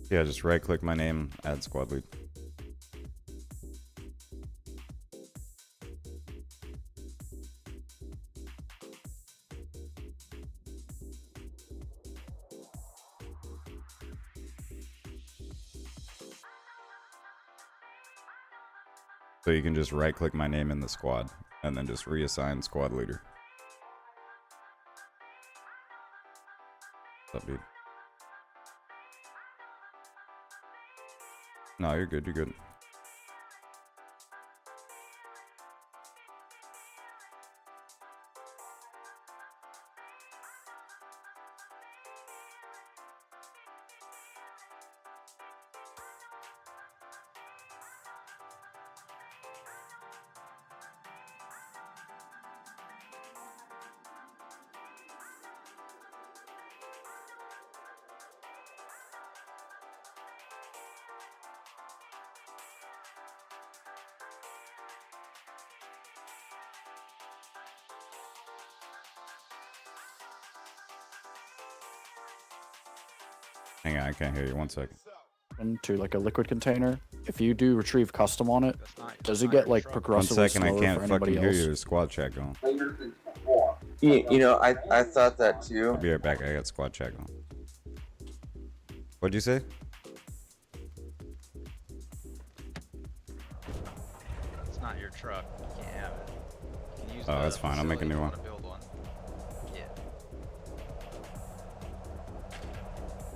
Yeah, just right click my name, add squad lead. So you can just right click my name in the squad and then just reassign squad leader. What's up, dude? No, you're good, you're good. Hang on, I can't hear you. 1 second. Into like a liquid container. If you do retrieve custom on it, does it get like 1 progressively second, I slower can't for fucking anybody hear else? you. There's squad chat going. You know, I thought that too. I'll be right back. I got squad chat going. What'd you say? It's not your truck. You can't have it. You can use Oh, that's fine. I'll make a new one. Build one. Yeah.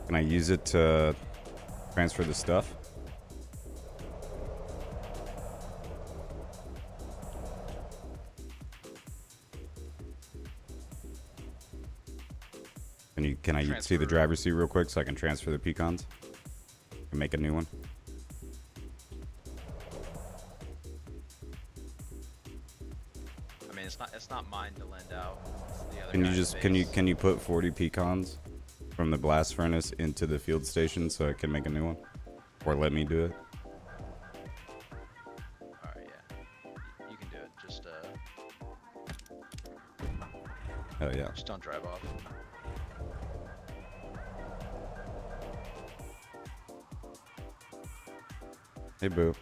Can I use it to transfer the stuff? Can I see the driver's seat real quick so I can transfer the pecans and make a new one? I mean, it's not mine to lend out. It's the other Can you guy's just base. can you put 40 pecans from the blast furnace into the field station so I can make a new one, or let me do it? All right, yeah. You can do it. Just Hell yeah. just don't drive off. Hey boo.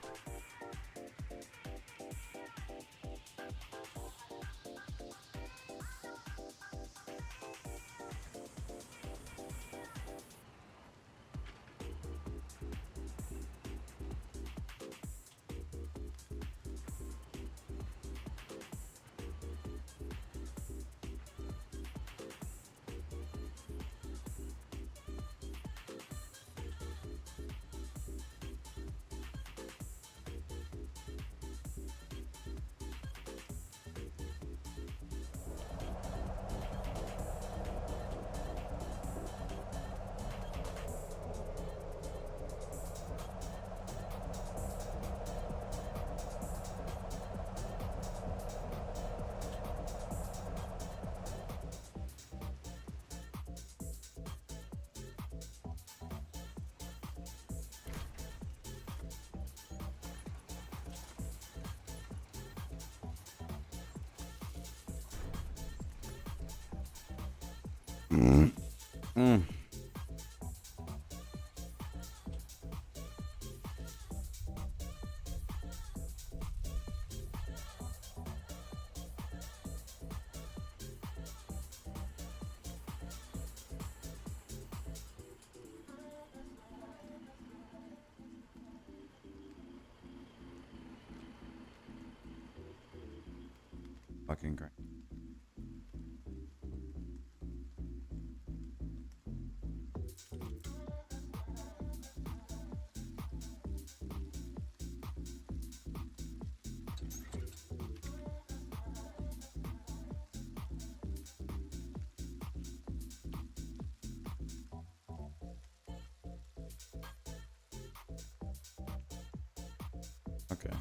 Mm. Mm. Fucking great. Okay.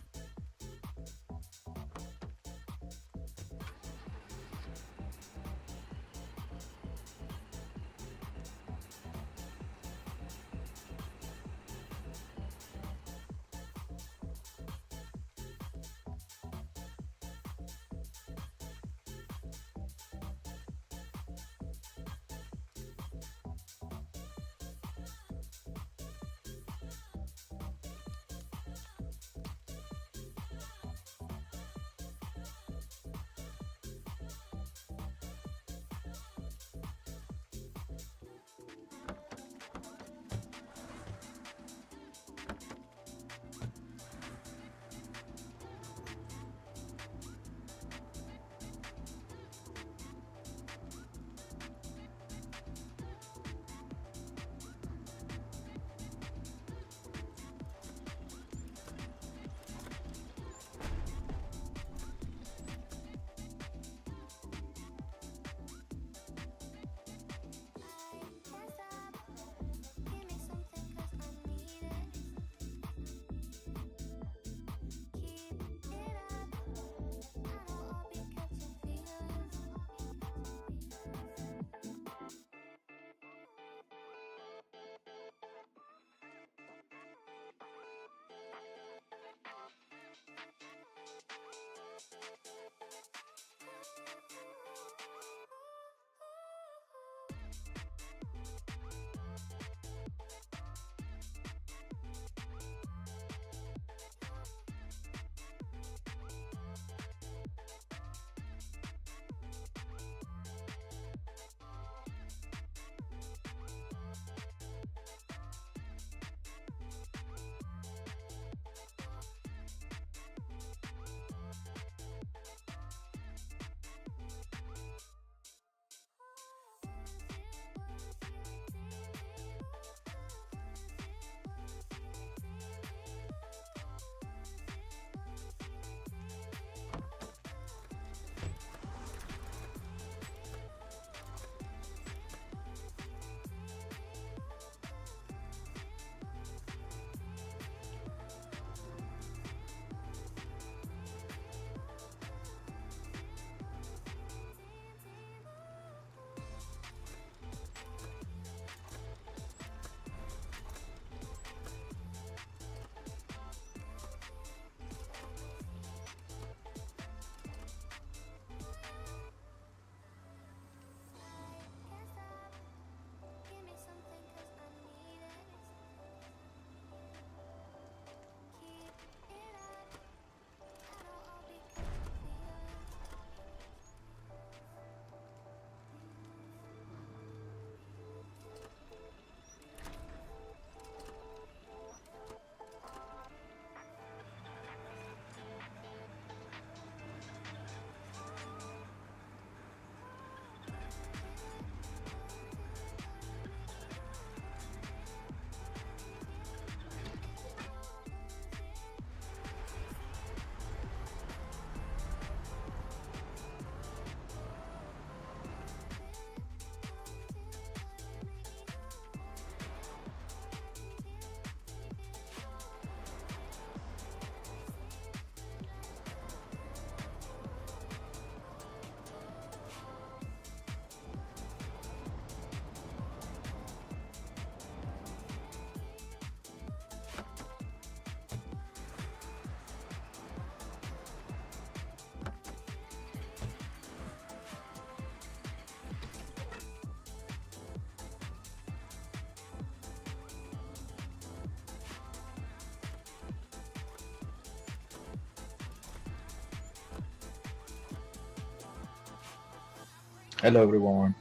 Hello, everyone.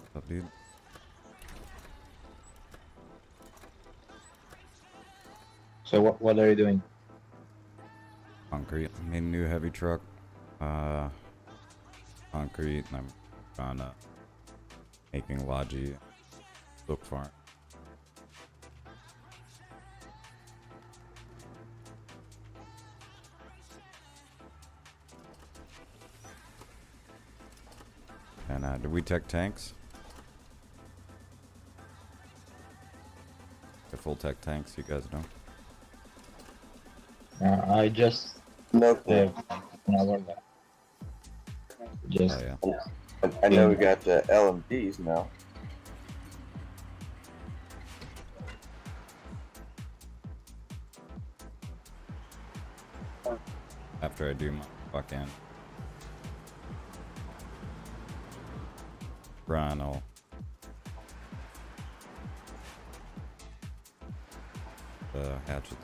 What's up, dude? So, what are you doing? Concrete. Made a new heavy truck. Concrete, and I'm on making Logi book farm. And did we tech tanks? The full tech tanks, you guys know. I just No clue. an hour left. Just Oh yeah. I know we got LMDs now. After I do my fucking run, I'll the hatchets.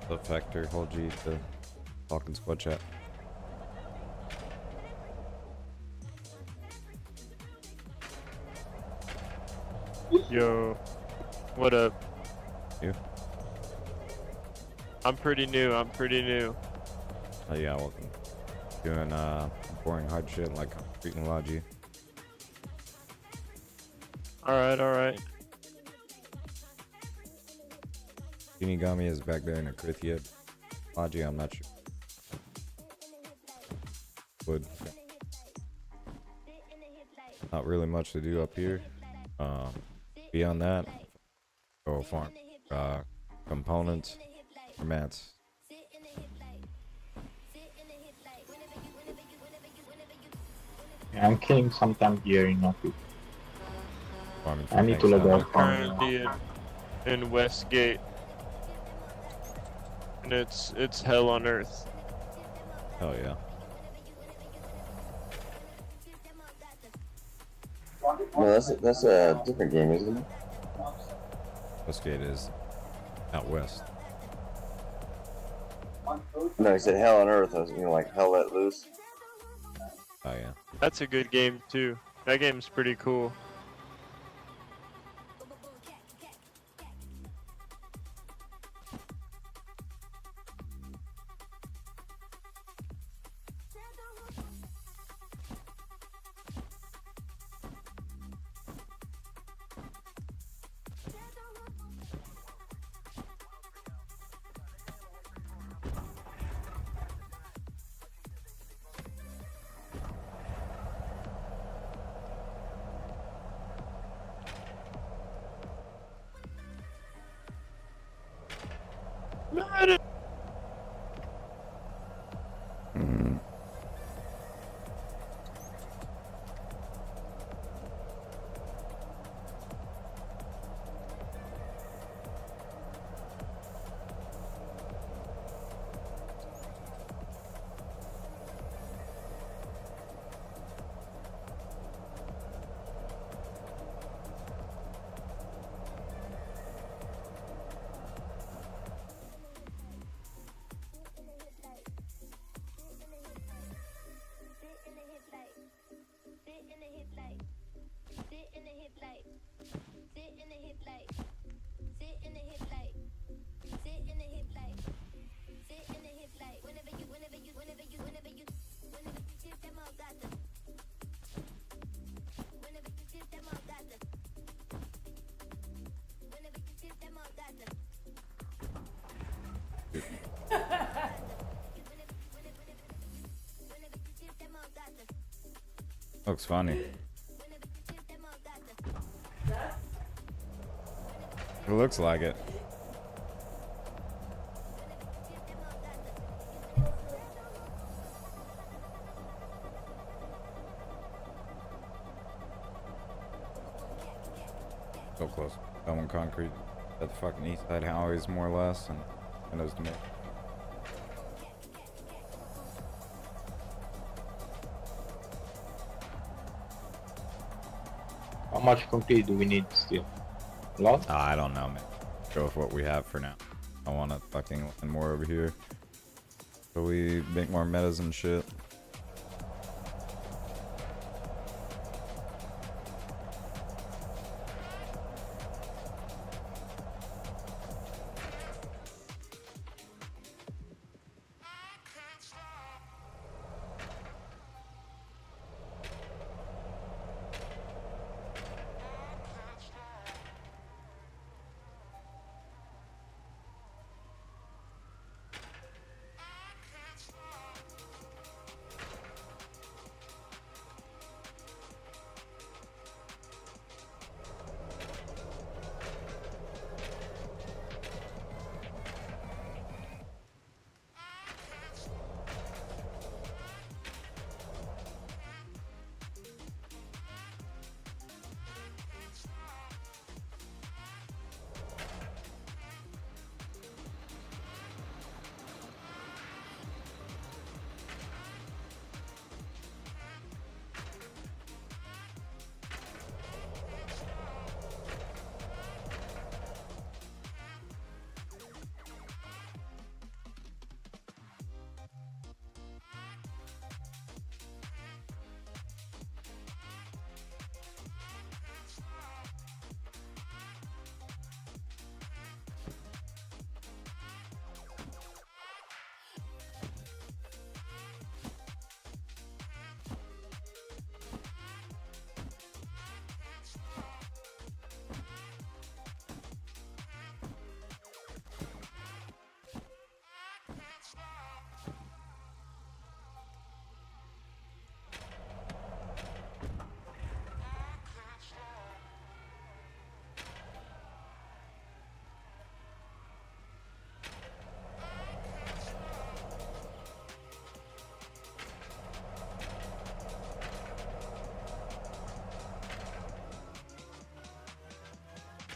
The factor, hold G to Falcon squad chat. Yo, what up? You? I'm pretty new. Oh yeah, welcome. Doing boring hard shit like freaking Logi. Alright. Shinigami is back there in a crit yet. Logi, I'm not sure. Would not really much to do up here. Beyond that, go farm components or mats. Yeah, I'm killing sometime here in office. Farming I need to tanks log down out. Currently in Westgate, and it's hell on earth. there. Hell yeah. No, that's a different game, isn't it? Westgate is out west. No, he said Hell on Earth. I was like Hell Let Loose. Oh yeah. That's a good game too. That game's pretty cool. Looks funny. It looks like it. So close. That one concrete. That fucking east side highways more or less, and windows to me. How much concrete do we need still? A lot? I don't know, man. Go with what we have for now. I want to fucking land more over here, so we make more metas and shit.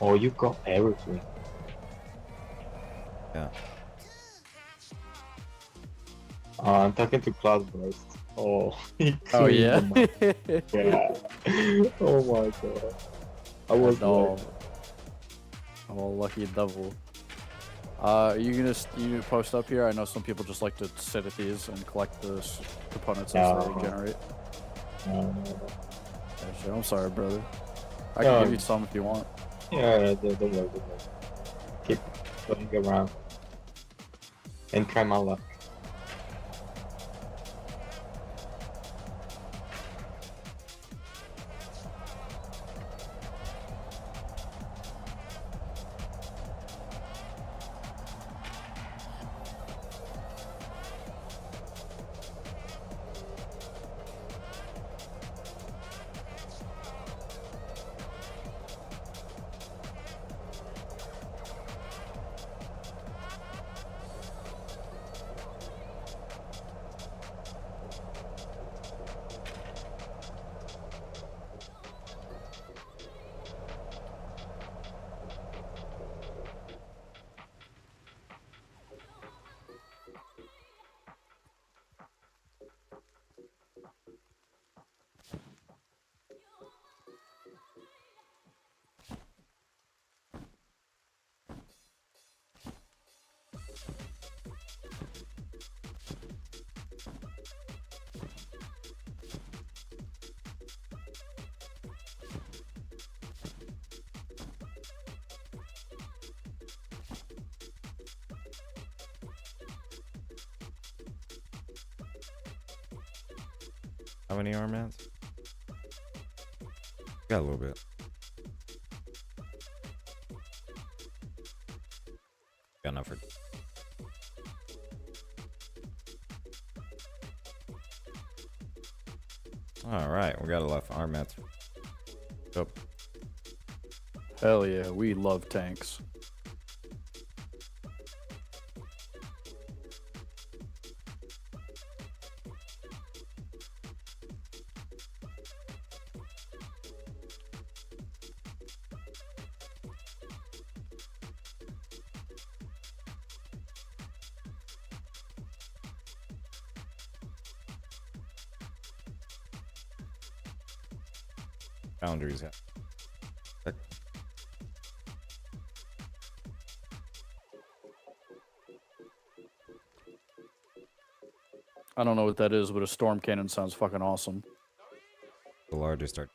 Oh, you got everything. Yeah. I'm talking to Cloudburst. Oh, he Oh cleaned yeah. them up. Yeah. Oh my god. I was No. like, Oh, lucky devil. Are you gonna post up here? I know some people just like to sit at these and collect the components as No. they generate. no. Yeah, sure. I'm sorry, brother. I No. can give you some if you want. Yeah, don't worry, don't worry. Keep going around and try my luck. How many arm mats? Got a little bit. Got enough for. Alright, we got enough arm mats. Yep. Hell yeah, we love tanks. Boundaries. I don't know what that is, but a storm cannon sounds fucking awesome. The largest are.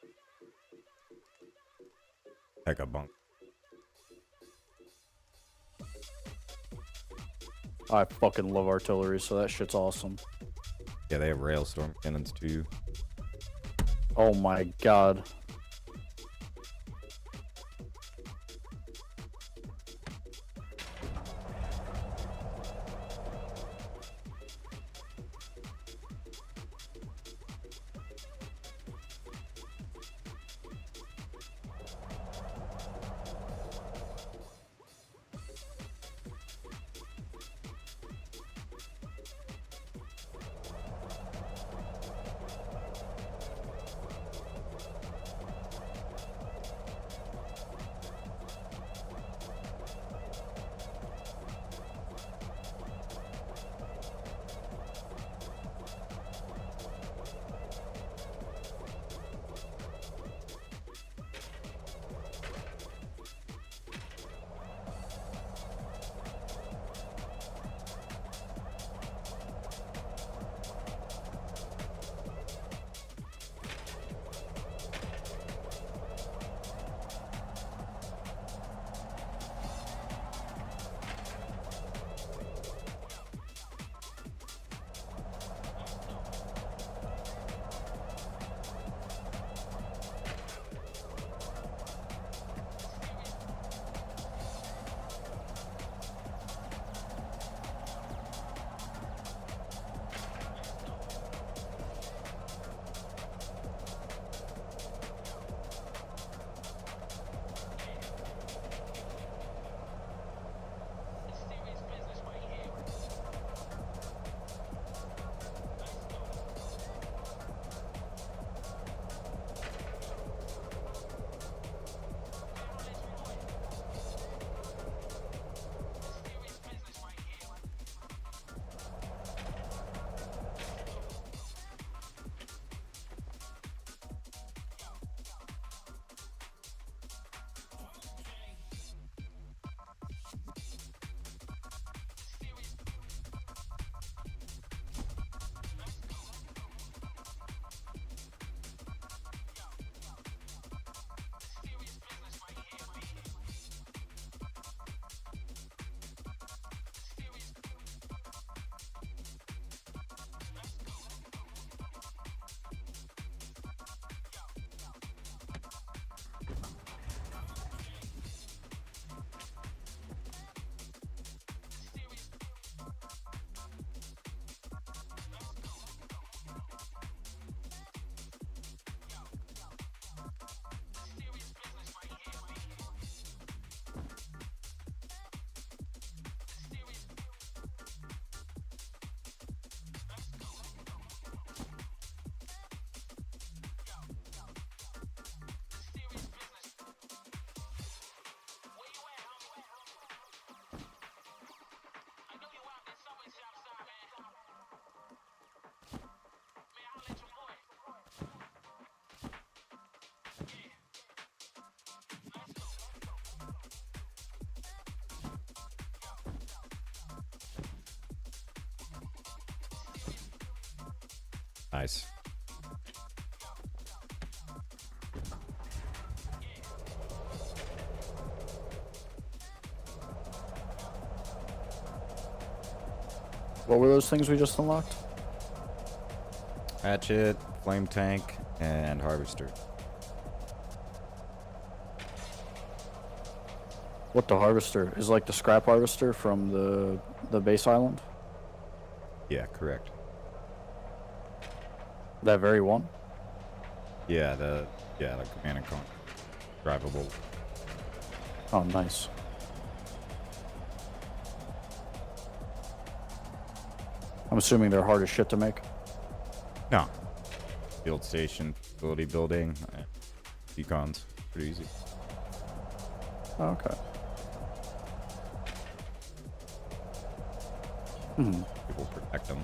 Heck a bunk. I fucking love artillery, so that shit's awesome. Yeah, they have rail storm cannons too. Oh my god. Nice. What were those things we just unlocked? Hatchet, flame tank, and harvester. What the harvester is like the scrap harvester from the base island? Yeah, correct. That very one? Yeah, the command and conquer. Drivable. Oh, nice. I'm assuming they're hard as shit to make. No. Field station, facility building, decons. Pretty easy. Oh, okay. Hmm. People protect them.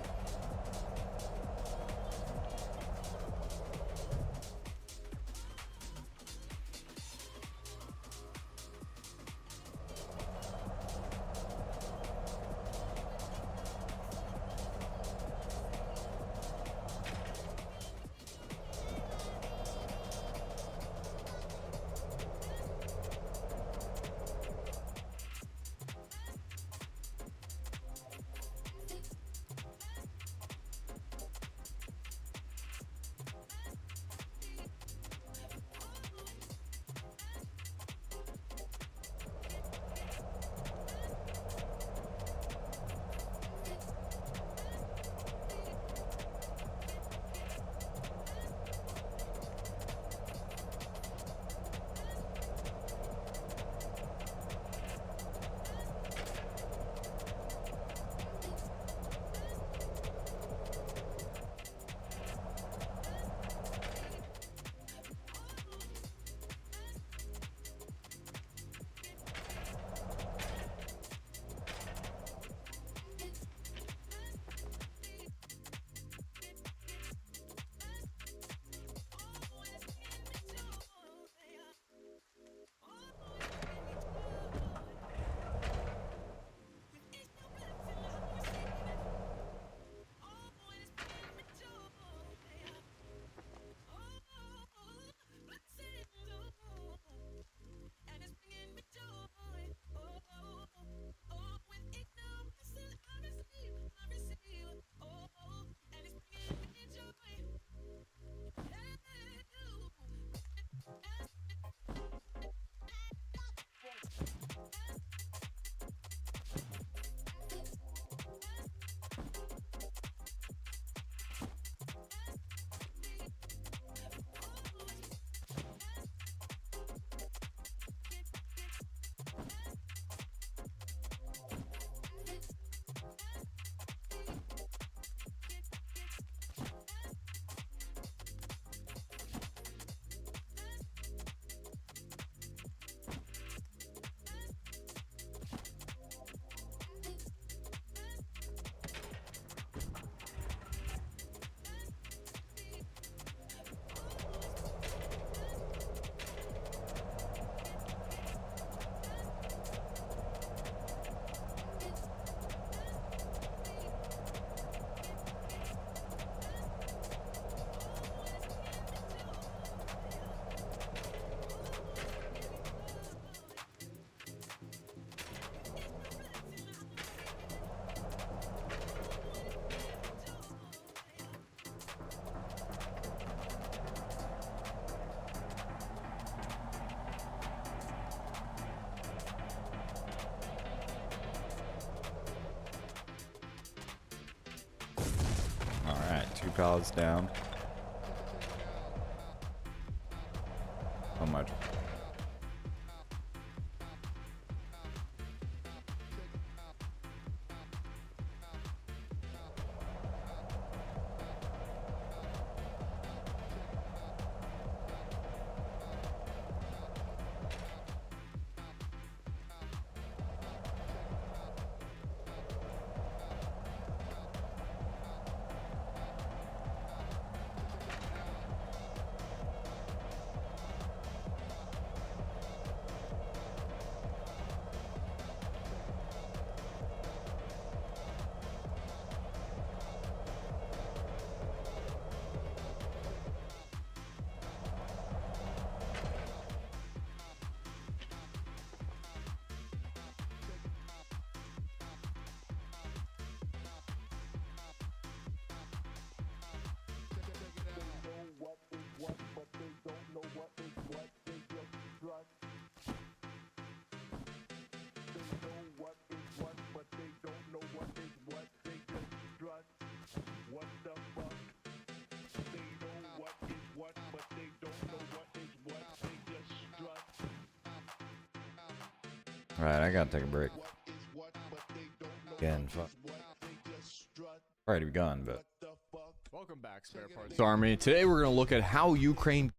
Alright, 2 pallets down. How much? Right, I gotta take a break. Again, fuck. Already begun, but. Welcome back, Spare Parts Army. Today we're going to look at how Ukraine...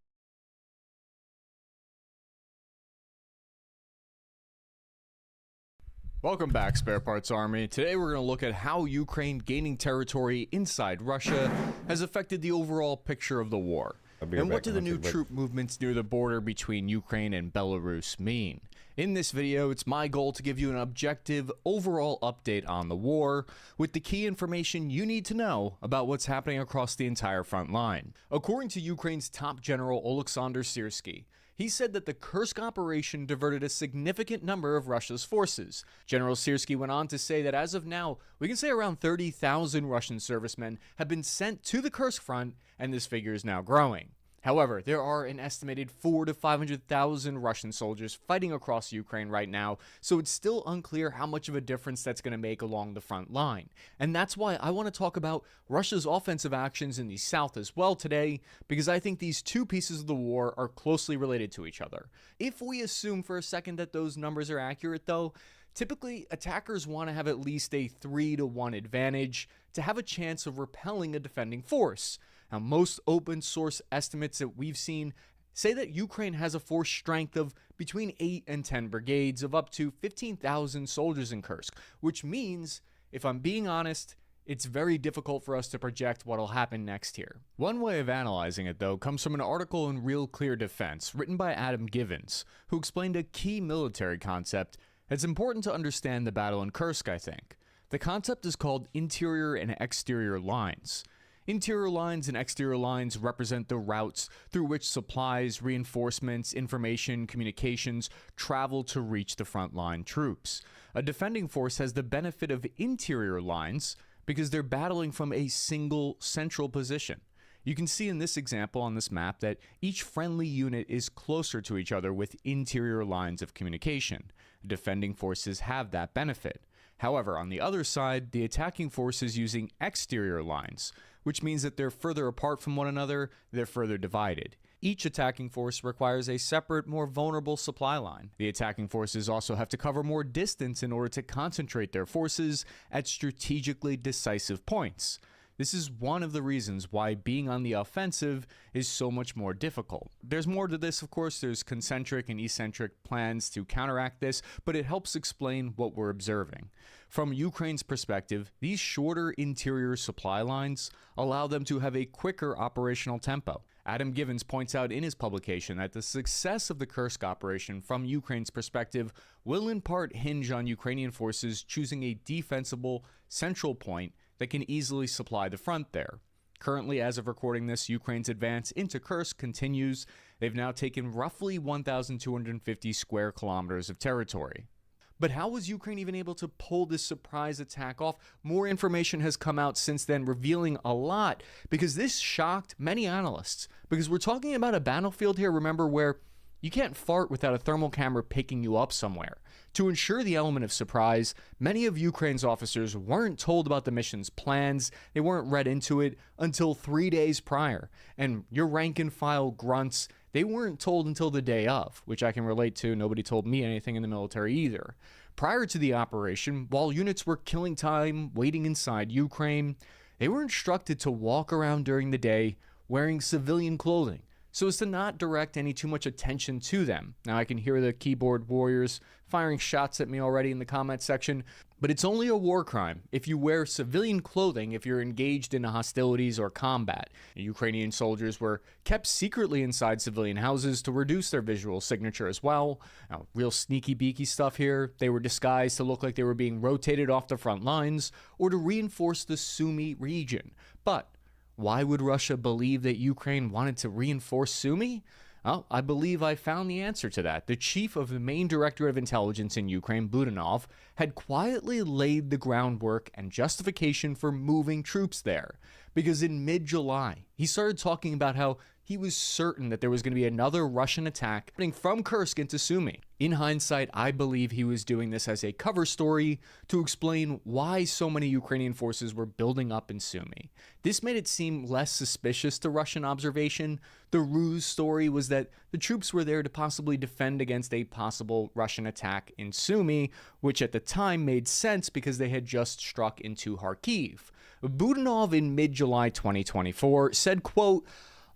Welcome back, Spare Parts Army. Today we're going to look at how Ukraine gaining territory inside Russia has affected the overall picture of the war. And what do the new troop movements near the border between Ukraine and Belarus mean? In this video, it's my goal to give you an objective, overall update on the war, with the key information you need to know about what's happening across the entire front line. According to Ukraine's top general Oleksandr Syrskyi, he said that the Kursk operation diverted a significant number of Russia's forces. General Syrskyi went on to say that as of now, we can say around 30,000 Russian servicemen have been sent to the Kursk front, and this figure is now growing. However, there are an estimated 400,000 to 500,000 Russian soldiers fighting across Ukraine right now, so it's still unclear how much of a difference that's going to make along the front line. And that's why I want to talk about Russia's offensive actions in the south as well today, because I think these two pieces of the war are closely related to each other. If we assume for a second that those numbers are accurate though, typically attackers want to have at least a 3-to-1 advantage to have a chance of repelling a defending force. Now, most open source estimates that we've seen say that Ukraine has a force strength of between 8 and 10 brigades of up to 15,000 soldiers in Kursk, which means, if I'm being honest, it's very difficult for us to project what'll happen next here. One way of analyzing it, though, comes from an article in Real Clear Defense written by Adam Givens, who explained a key military concept that's important to understand the battle in Kursk, I think. The concept is called interior and exterior lines. Interior lines and exterior lines represent the routes through which supplies, reinforcements, information, communications travel to reach the frontline troops. A defending force has the benefit of interior lines because they're battling from a single central position. You can see in this example on this map that each friendly unit is closer to each other with interior lines of communication. Defending forces have that benefit. However, on the other side, the attacking force is using exterior lines, which means that they're further apart from one another, they're further divided. Each attacking force requires a separate, more vulnerable supply line. The attacking forces also have to cover more distance in order to concentrate their forces at strategically decisive points. This is one of the reasons why being on the offensive is so much more difficult. There's more to this, of course. There's concentric and eccentric plans to counteract this, but it helps explain what we're observing. From Ukraine's perspective, these shorter interior supply lines allow them to have a quicker operational tempo. Adam Givens points out in his publication that the success of the Kursk operation from Ukraine's perspective will in part hinge on Ukrainian forces choosing a defensible central point that can easily supply the front there. Currently, as of recording this, Ukraine's advance into Kursk continues. They've now taken roughly 1,250 square kilometers of territory. But how was Ukraine even able to pull this surprise attack off? More information has come out since then, revealing a lot, because this shocked many analysts. Because we're talking about a battlefield here, remember, where you can't fart without a thermal camera picking you up somewhere. To ensure the element of surprise, many of Ukraine's officers weren't told about the mission's plans, they weren't read into it until 3 days prior. And your rank and file grunts, they weren't told until the day of, which I can relate to. Nobody told me anything in the military either. Prior to the operation, while units were killing time waiting inside Ukraine, they were instructed to walk around during the day wearing civilian clothing, so as to not direct any too much attention to them. Now, I can hear the keyboard warriors firing shots at me already in the comment section, but it's only a war crime if you wear civilian clothing if you're engaged in hostilities or combat. Ukrainian soldiers were kept secretly inside civilian houses to reduce their visual signature as well. Now, real sneaky beaky stuff here. They were disguised to look like they were being rotated off the front lines or to reinforce the Sumy region. But why would Russia believe that Ukraine wanted to reinforce Sumy? Well, I believe I found the answer to that. The chief of the main directorate of intelligence in Ukraine, Budanov, had quietly laid the groundwork and justification for moving troops there. Because in mid-July, he started talking about how he was certain that there was going to be another Russian attack happening from Kursk into Sumy. In hindsight, I believe he was doing this as a cover story to explain why so many Ukrainian forces were building up in Sumy. This made it seem less suspicious to Russian observation. The ruse story was that the troops were there to possibly defend against a possible Russian attack in Sumy, which at the time made sense because they had just struck into Kharkiv. Budanov in mid-July 2024 said, quote,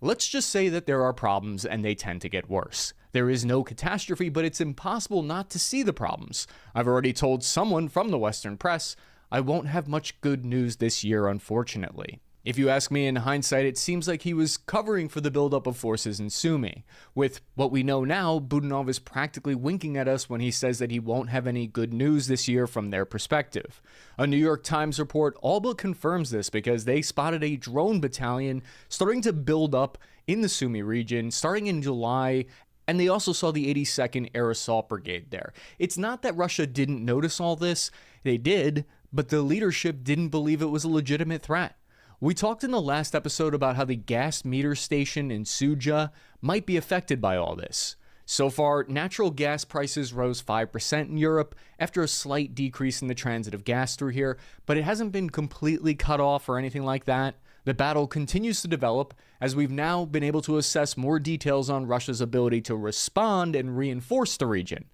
"Let's just say that there are problems and they tend to get worse. There is no catastrophe, but it's impossible not to see the problems. I've already told someone from the Western press I won't have much good news this year, unfortunately." If you ask me, in hindsight, it seems like he was covering for the buildup of forces in Sumy. With what we know now, Budanov is practically winking at us when he says that he won't have any good news this year from their perspective. A New York Times report all but confirms this because they spotted a drone battalion starting to build up in the Sumy region starting in July, and they also saw the 82nd Air Assault Brigade there. It's not that Russia didn't notice all this, they did, but the leadership didn't believe it was a legitimate threat. We talked in the last episode about how the gas meter station in Suja might be affected by all this. So far, natural gas prices rose 5% in Europe after a slight decrease in the transit of gas through here, but it hasn't been completely cut off or anything like that. The battle continues to develop as we've now been able to assess more details on Russia's ability to respond and reinforce the region.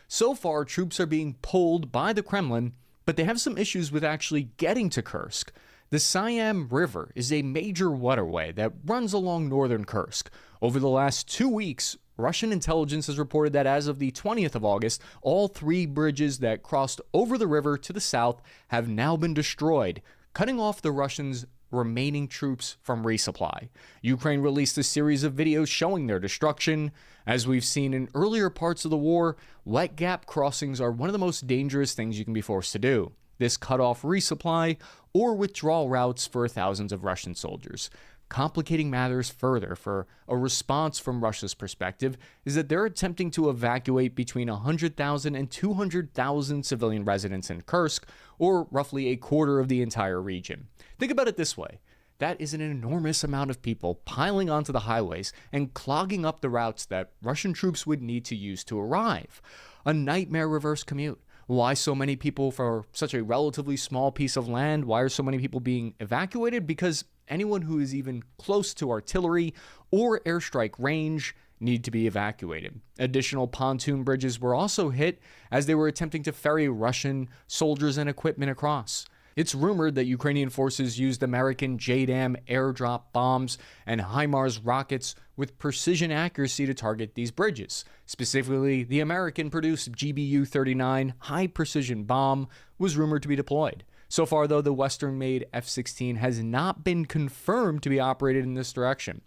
So far, troops are being pulled by the Kremlin, but they have some issues with actually getting to Kursk. The Siam River is a major waterway that runs along northern Kursk. Over the last 2 weeks, Russian intelligence has reported that as of the 20th of August, all 3 bridges that crossed over the river to the south have now been destroyed, cutting off the Russians' remaining troops from resupply. Ukraine released a series of videos showing their destruction. As we've seen in earlier parts of the war, wet gap crossings are one of the most dangerous things you can be forced to do. This cut off resupply or withdrawal routes for thousands of Russian soldiers. Complicating matters further for a response from Russia's perspective is that they're attempting to evacuate between 100,000 and 200,000 civilian residents in Kursk, or roughly a quarter of the entire region. Think about it this way. That is an enormous amount of people piling onto the highways and clogging up the routes that Russian troops would need to use to arrive. A nightmare reverse commute. Why so many people for such a relatively small piece of land? Why are so many people being evacuated? Because anyone who is even close to artillery or airstrike range need to be evacuated. Additional pontoon bridges were also hit as they were attempting to ferry Russian soldiers and equipment across. It's rumored that Ukrainian forces used American JDAM airdrop bombs and HIMARS rockets with precision accuracy to target these bridges. Specifically, the American-produced GBU-39 high-precision bomb was rumored to be deployed. So far, though, the Western-made F-16 has not been confirmed to be operated in this direction.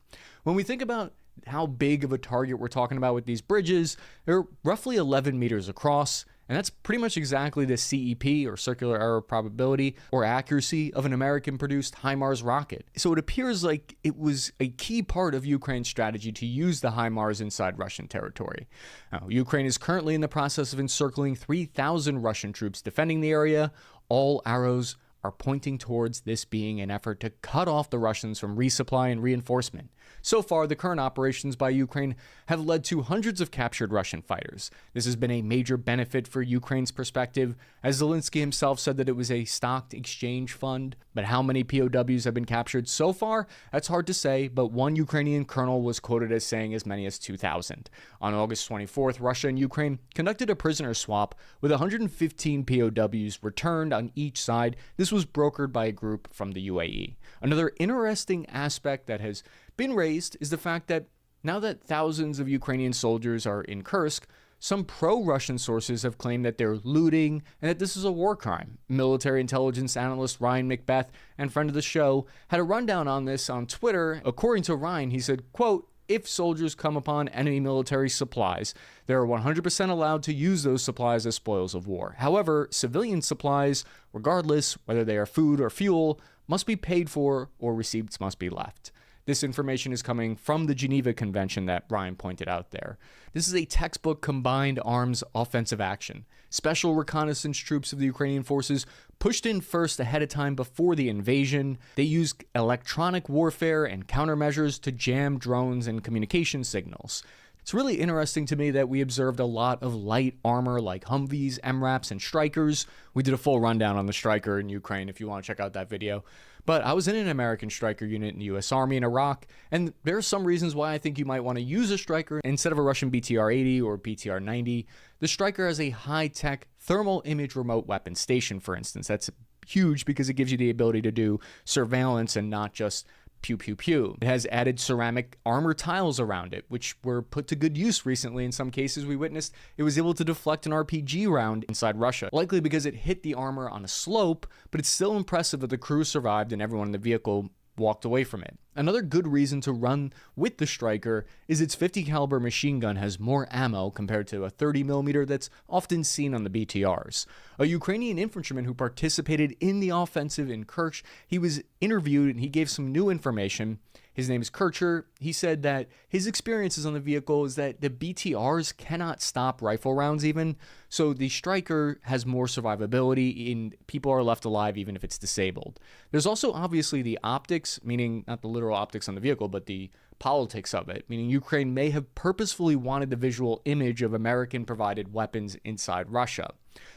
When we think about how big of a target we're talking about with these bridges, they're roughly 11 meters across, and that's pretty much exactly the CEP, or circular error probability, or accuracy of an American-produced HIMARS rocket. So it appears like it was a key part of Ukraine's strategy to use the HIMARS inside Russian territory. Now, Ukraine is currently in the process of encircling 3,000 Russian troops defending the area. All arrows are pointing towards this being an effort to cut off the Russians from resupply and reinforcement. So far, the current operations by Ukraine have led to hundreds of captured Russian fighters. This has been a major benefit for Ukraine's perspective, as Zelensky himself said that it was a stocked exchange fund. But how many POWs have been captured so far? That's hard to say, but one Ukrainian colonel was quoted as saying as many as 2,000. On August 24th, Russia and Ukraine conducted a prisoner swap with 115 POWs returned on each side. This was brokered by a group from the UAE. Another interesting aspect that has been raised is the fact that now that thousands of Ukrainian soldiers are in Kursk, some pro-Russian sources have claimed that they're looting and that this is a war crime. Military intelligence analyst Ryan Macbeth, and friend of the show, had a rundown on this on Twitter. According to Ryan, he said, quote, "If soldiers come upon enemy military supplies, they are 100% allowed to use those supplies as spoils of war. However, civilian supplies, regardless whether they are food or fuel, must be paid for or receipts must be left." This information is coming from the Geneva Convention that Ryan pointed out there. This is a textbook combined arms offensive action. Special reconnaissance troops of the Ukrainian forces pushed in first ahead of time before the invasion. They used electronic warfare and countermeasures to jam drones and communication signals. It's really interesting to me that we observed a lot of light armor like Humvees, MRAPs, and Strykers. We did a full rundown on the Stryker in Ukraine if you want to check out that video. But I was in an American Stryker unit in the US Army in Iraq, and there are some reasons why I think you might want to use a Stryker instead of a Russian BTR-80 or BTR-90. The Stryker has a high-tech thermal image remote weapon station, for instance. That's huge because it gives you the ability to do surveillance and not just pew pew pew. It has added ceramic armor tiles around it, which were put to good use recently. In some cases we witnessed it was able to deflect an RPG round inside Russia, likely because it hit the armor on a slope, but it's still impressive that the crew survived and everyone in the vehicle walked away from it. Another good reason to run with the Stryker is its 50 caliber machine gun has more ammo compared to a 30mm that's often seen on the BTRs. A Ukrainian infantryman who participated in the offensive in Kerch, he was interviewed and he gave some new information. His name is Kircher. He said that his experiences on the vehicle is that the BTRs cannot stop rifle rounds even, so the Stryker has more survivability and people are left alive even if it's disabled. There's also obviously the optics, meaning not the literal optics on the vehicle, but the politics of it, meaning Ukraine may have purposefully wanted the visual image of American-provided weapons inside Russia.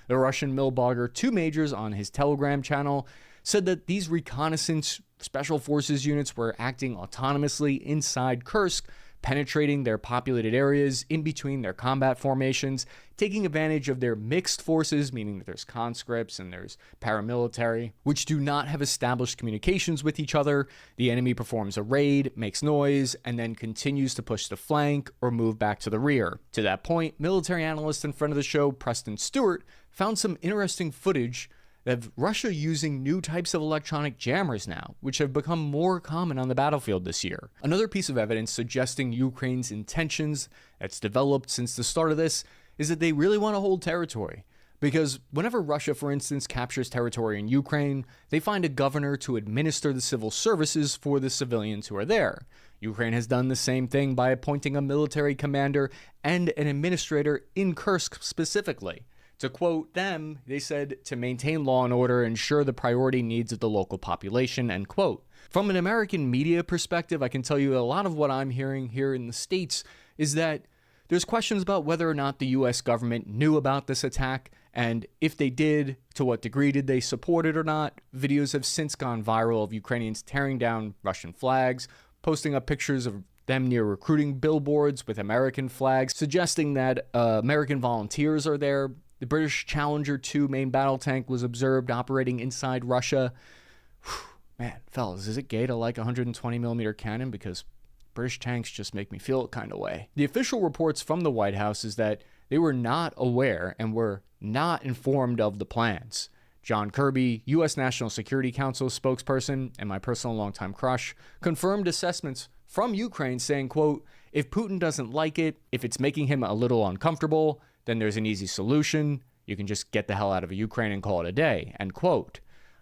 The Russian Milbogger, 2 majors on his Telegram channel, said that these reconnaissance special forces units were acting autonomously inside Kursk, penetrating their populated areas in between their combat formations, taking advantage of their mixed forces, meaning that there's conscripts and there's paramilitary, which do not have established communications with each other. The enemy performs a raid, makes noise, and then continues to push the flank or move back to the rear. To that point, military analyst and friend of the show, Preston Stewart, found some interesting footage of Russia using new types of electronic jammers now, which have become more common on the battlefield this year. Another piece of evidence suggesting Ukraine's intentions that's developed since the start of this is that they really want to hold territory. Because whenever Russia, for instance, captures territory in Ukraine, they find a governor to administer the civil services for the civilians who are there. Ukraine has done the same thing by appointing a military commander and an administrator in Kursk specifically. To quote them, they said, to maintain law and order, ensure the priority needs of the local population, end quote. From an American media perspective, I can tell you a lot of what I'm hearing here in the States is that there's questions about whether or not the U.S. government knew about this attack, and if they did, to what degree did they support it or not. Videos have since gone viral of Ukrainians tearing down Russian flags, posting up pictures of them near recruiting billboards with American flags, suggesting that American volunteers are there. The British Challenger 2 main battle tank was observed operating inside Russia. Whew, man, fellas, is it gay to like a 120mm cannon? Because British tanks just make me feel a kind of way. The official reports from the White House is that they were not aware and were not informed of the plans. John Kirby, U.S. National Security Council spokesperson and my personal longtime crush, confirmed assessments from Ukraine saying, quote, if Putin doesn't like it, if it's making him a little uncomfortable, then there's an easy solution. You can just get the hell out of Ukraine and call it a day, end quote.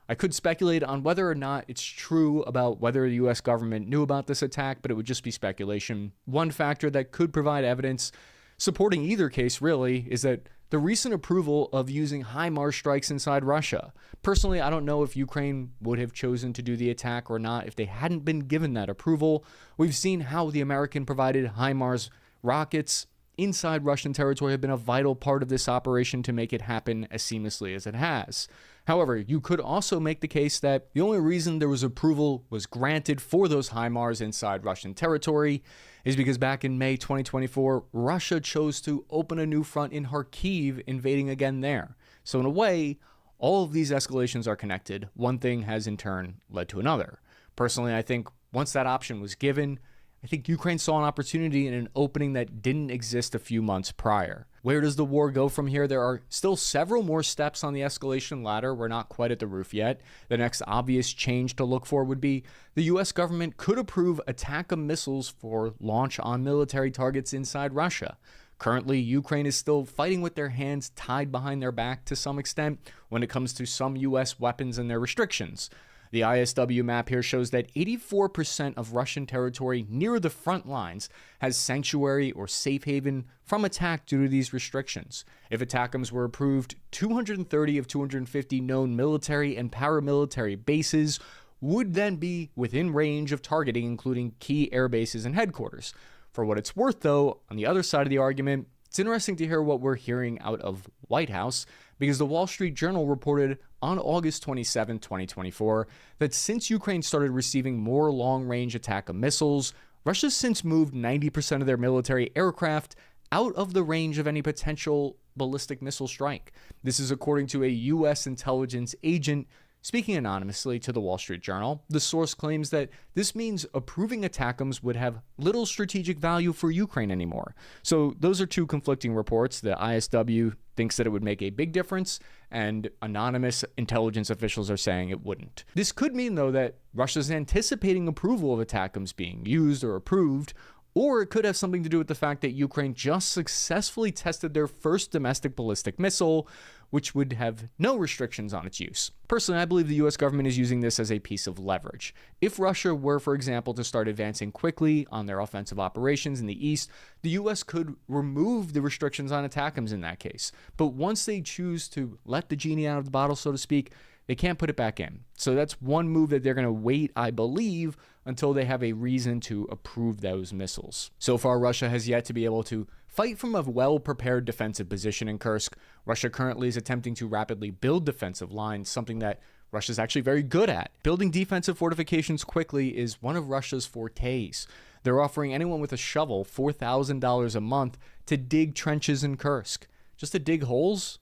I could speculate on whether or not it's true about whether the U.S. government knew about this attack, but it would just be speculation. One factor that could provide evidence supporting either case, really, is that the recent approval of using HIMARS strikes inside Russia. Personally, I don't know if Ukraine would have chosen to do the attack or not if they hadn't been given that approval. We've seen how the American-provided HIMARS rockets inside Russian territory have been a vital part of this operation to make it happen as seamlessly as it has. However, you could also make the case that the only reason there was approval was granted for those HIMARS inside Russian territory is because back in May 2024, Russia chose to open a new front in Kharkiv, invading again there. So in a way, all of these escalations are connected. One thing has in turn led to another. Personally, I think once that option was given, I think Ukraine saw an opportunity in an opening that didn't exist a few months prior. Where does the war go from here? There are still several more steps on the escalation ladder. We're not quite at the roof yet. The next obvious change to look for would be the U.S. government could approve ATACMS missiles for launch on military targets inside Russia. Currently, Ukraine is still fighting with their hands tied behind their back to some extent when it comes to some U.S. weapons and their restrictions. The ISW map here shows that 84% of Russian territory near the front lines has sanctuary or safe haven from attack due to these restrictions. If ATACMS were approved, 230 of 250 known military and paramilitary bases would then be within range of targeting, including key air bases and headquarters. For what it's worth, though, on the other side of the argument, it's interesting to hear what we're hearing out of White House, because the Wall Street Journal reported on August 27, 2024, that since Ukraine started receiving more long-range attack missiles, Russia's since moved 90% of their military aircraft out of the range of any potential ballistic missile strike. This is according to a U.S. intelligence agent speaking anonymously to the Wall Street Journal. The source claims that this means approving ATACMS would have little strategic value for Ukraine anymore. So those are two conflicting reports. The ISW thinks that it would make a big difference, and anonymous intelligence officials are saying it wouldn't. This could mean, though, that Russia's anticipating approval of ATACMS being used or approved, or it could have something to do with the fact that Ukraine just successfully tested their first domestic ballistic missile, which would have no restrictions on its use. Personally, I believe the US government is using this as a piece of leverage. If Russia were, for example, to start advancing quickly on their offensive operations in the east, the US could remove the restrictions on ATACMS in that case. But once they choose to let the genie out of the bottle, so to speak, they can't put it back in. So that's one move that they're going to wait, I believe, until they have a reason to approve those missiles. So far, Russia has yet to be able to fight from a well-prepared defensive position in Kursk. Russia currently is attempting to rapidly build defensive lines, something that Russia's actually very good at. Building defensive fortifications quickly is one of Russia's fortes. They're offering anyone with a shovel $4,000 a month to dig trenches in Kursk. Just to dig holes?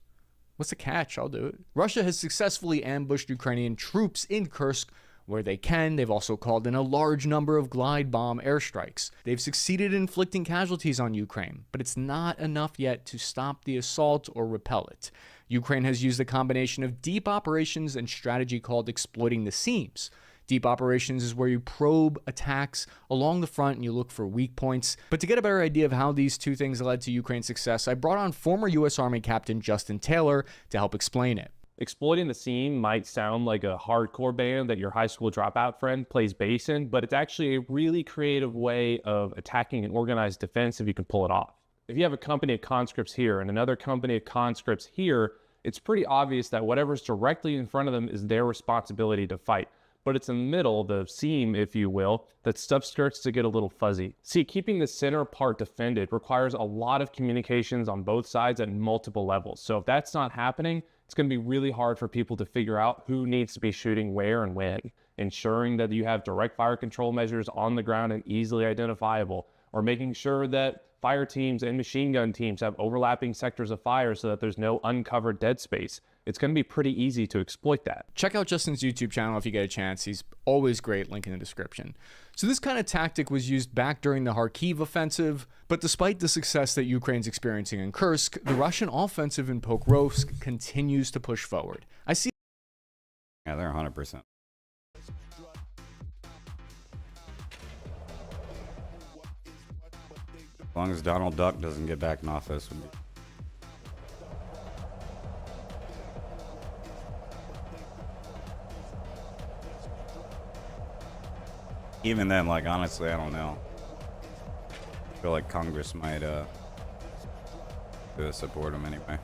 What's the catch? I'll do it. Russia has successfully ambushed Ukrainian troops in Kursk where they can. They've also called in a large number of glide bomb airstrikes. They've succeeded in inflicting casualties on Ukraine, but it's not enough yet to stop the assault or repel it. Ukraine has used a combination of deep operations and strategy called exploiting the seams. Deep operations is where you probe attacks along the front and you look for weak points. But to get a better idea of how these two things led to Ukraine's success, I brought on former U.S. Army Captain Justin Taylor to help explain it. Exploiting the seam might sound like a hardcore band that your high school dropout friend plays bass in, but it's actually a really creative way of attacking an organized defense if you can pull it off. If you have a company of conscripts here and another company of conscripts here, it's pretty obvious that whatever's directly in front of them is their responsibility to fight. But it's in the middle, the seam, if you will, that stuff starts to get a little fuzzy. See, keeping the center part defended requires a lot of communications on both sides at multiple levels. So if that's not happening, it's going to be really hard for people to figure out who needs to be shooting where and when. Ensuring that you have direct fire control measures on the ground and easily identifiable, or making sure that fire teams and machine gun teams have overlapping sectors of fire so that there's no uncovered dead space. It's going to be pretty easy to exploit that. Check out Justin's YouTube channel if you get a chance. He's always great, link in the description. So this kind of tactic was used back during the Kharkiv offensive, but despite the success that Ukraine's experiencing in Kursk, the Russian offensive in Pokrovsk continues to push forward. I see. Yeah, they're 100%. As long as Donald Duck doesn't get back in office. Even then, like, honestly, I don't know. I feel like Congress might support him anyway.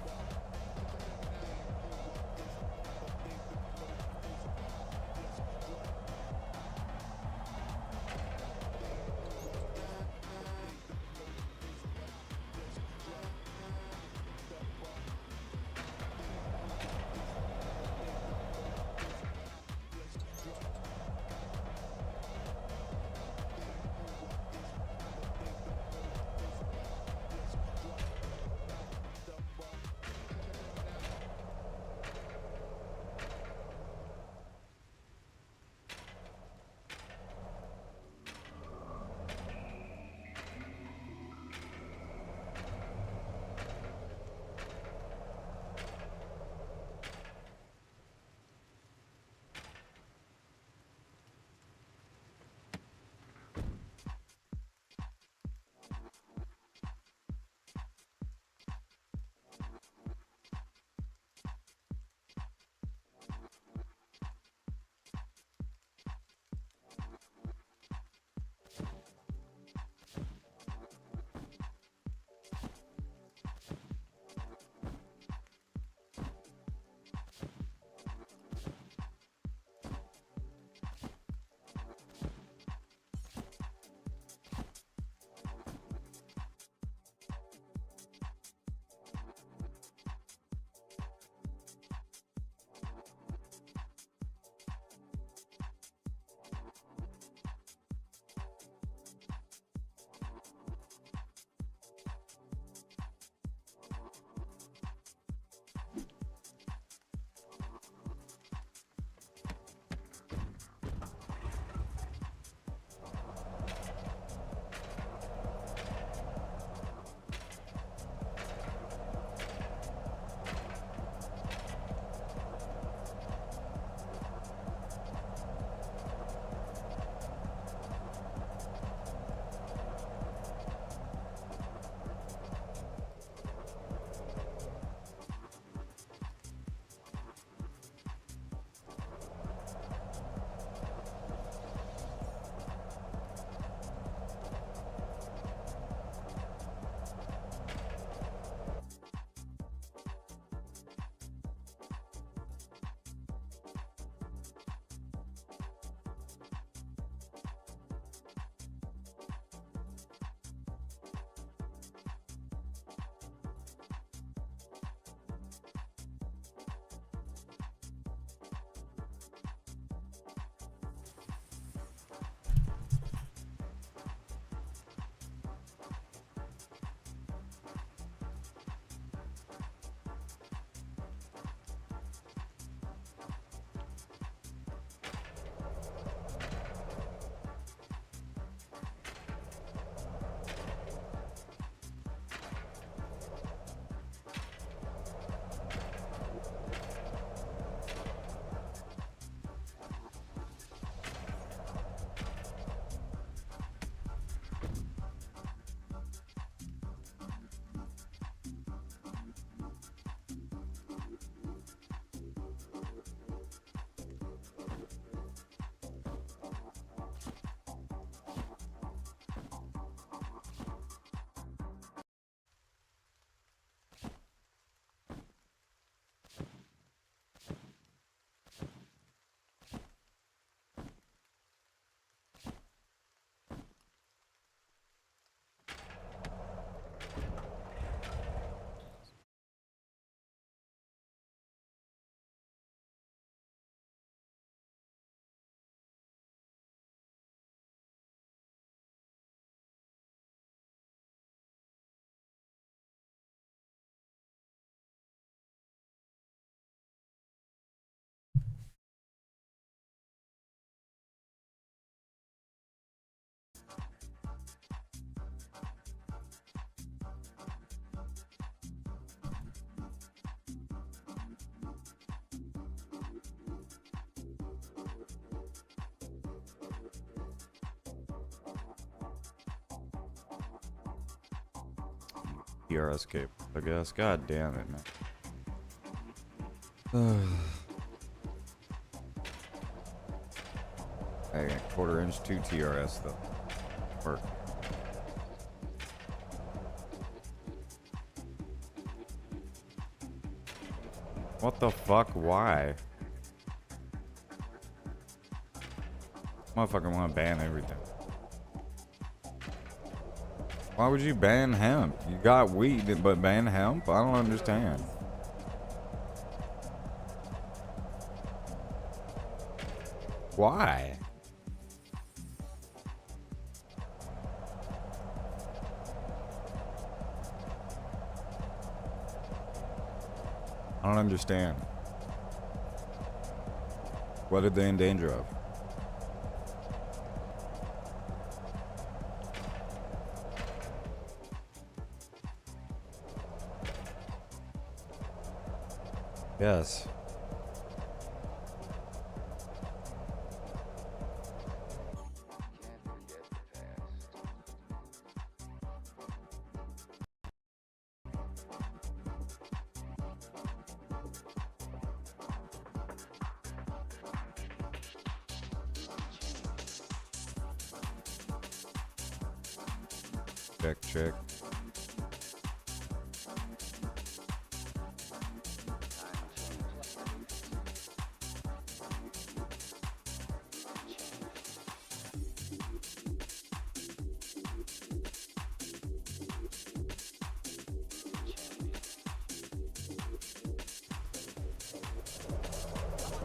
TRS cable, I guess. God damn it, man. Hey, 1/4 inch 2 TRS though. Work. What the fuck? Why? Motherfucker wanna ban everything. Why would you ban hemp? You got weed, but ban hemp? I don't understand. Why? I don't understand. What are they in danger of? Yes. Check.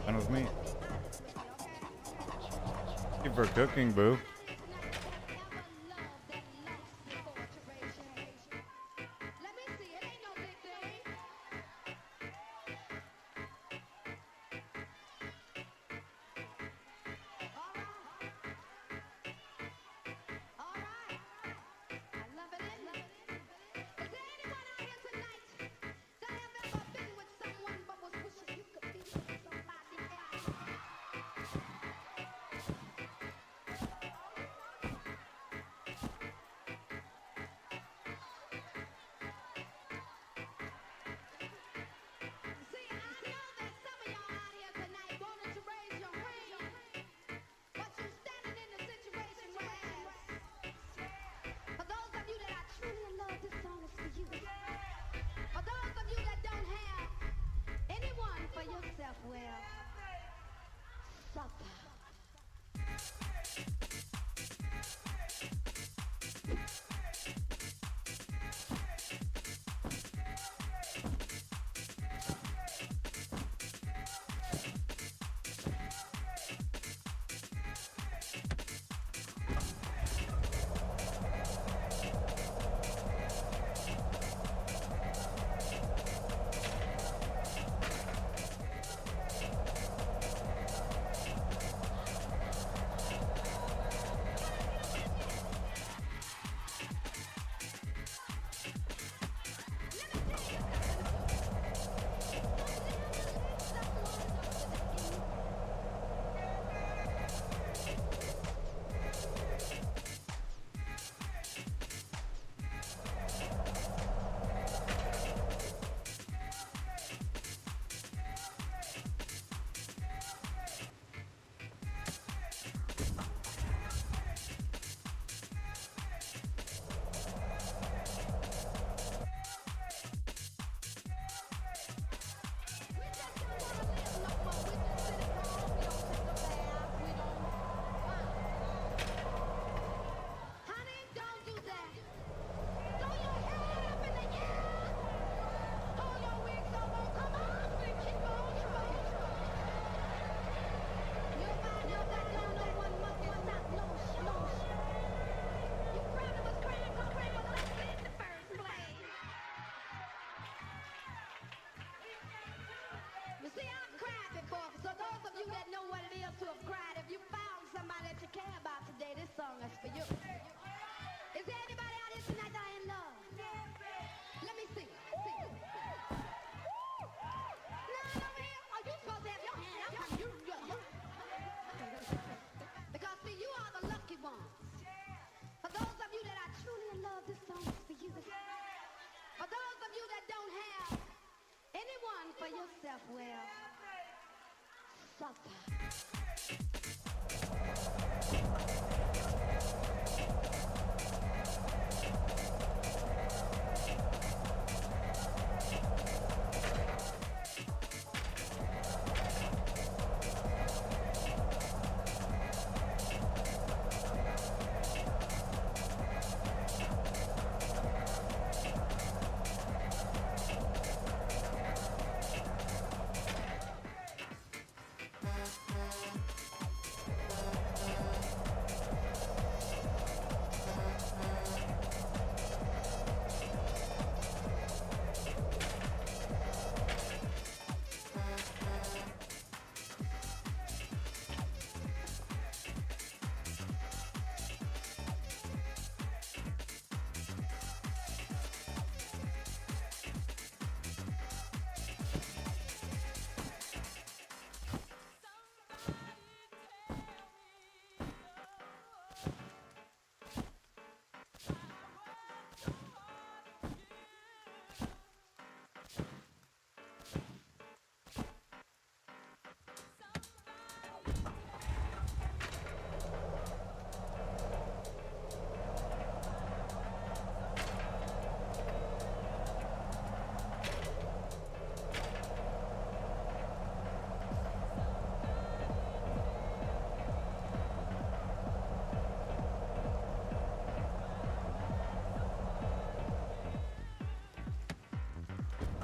Fine with me. Thank you for cooking, boo.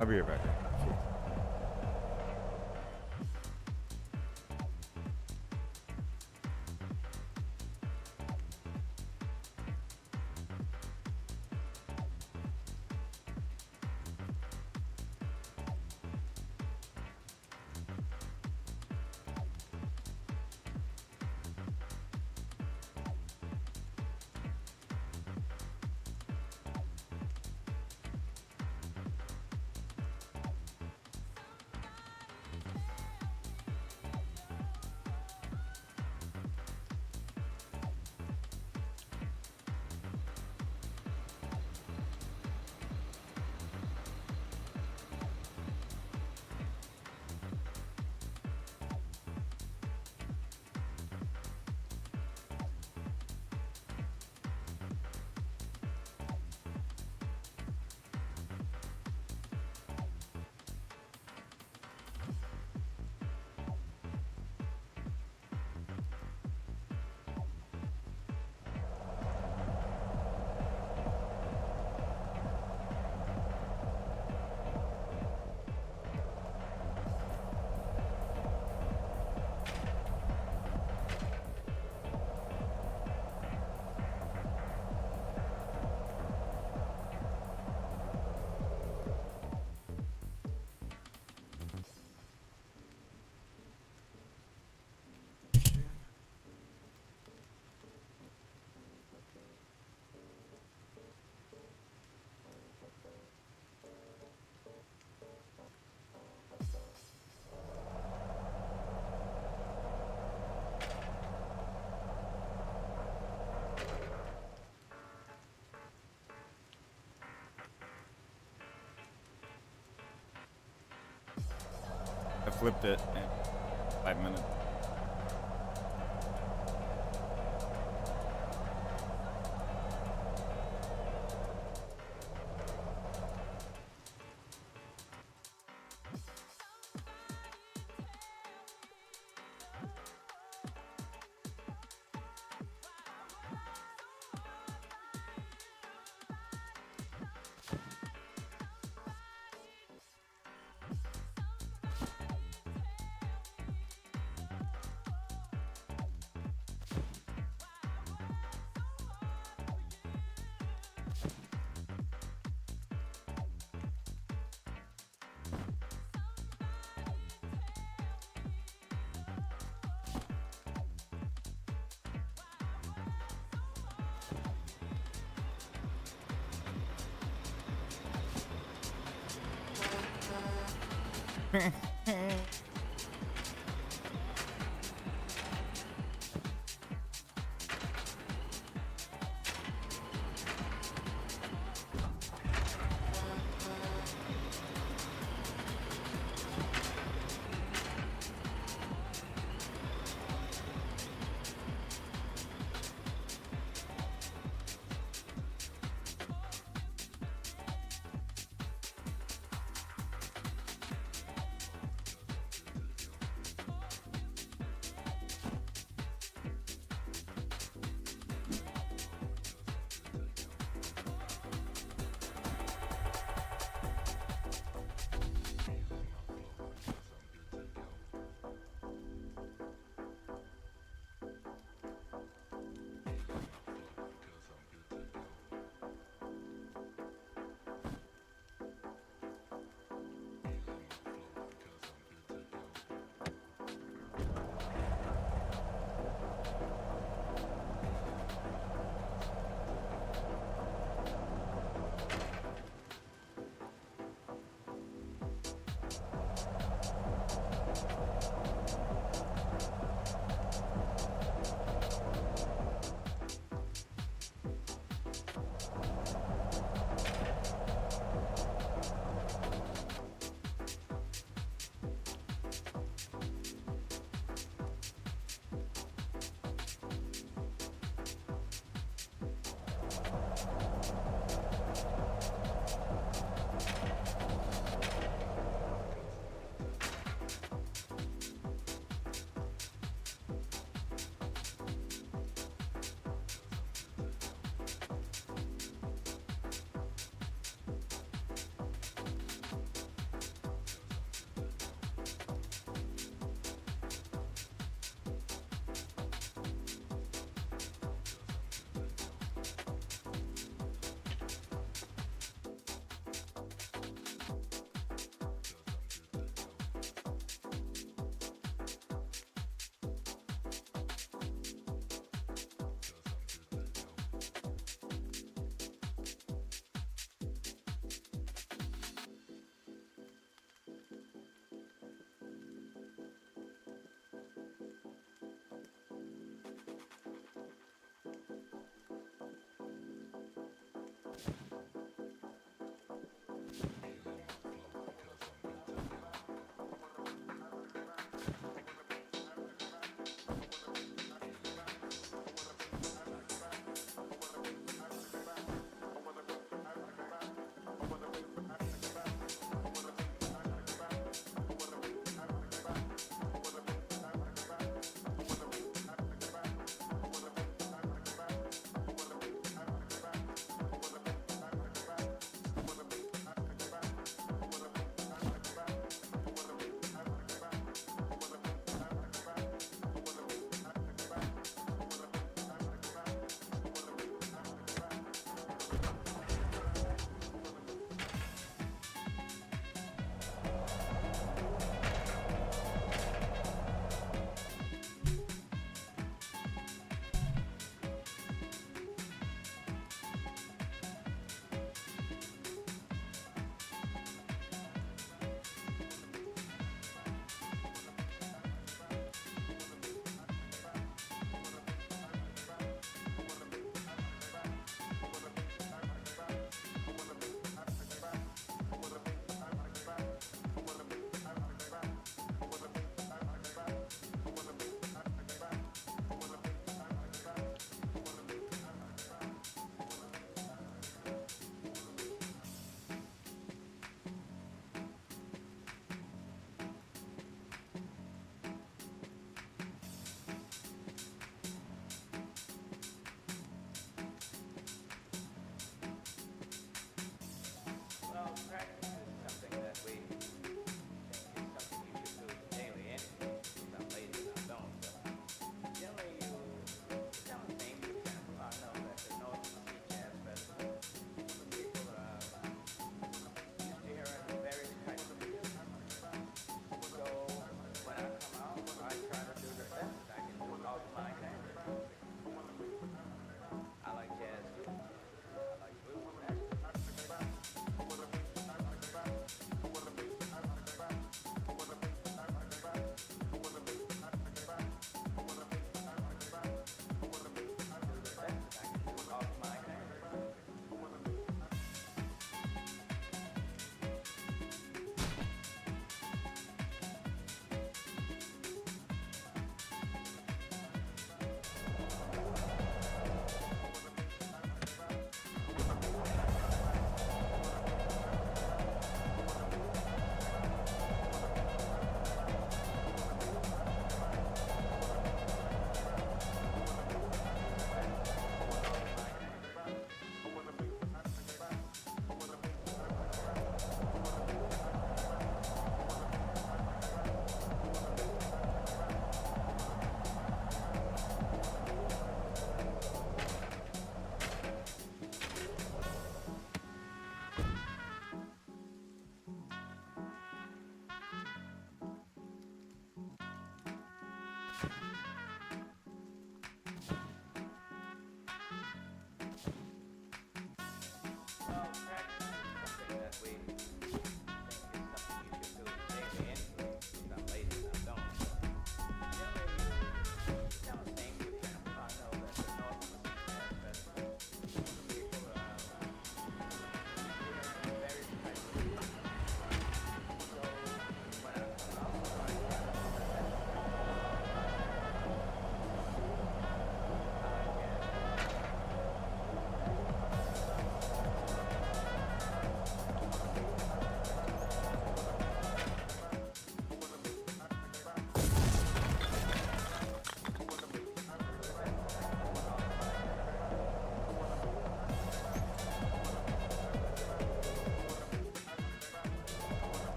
I'll be right back. I flipped it in 5 minutes.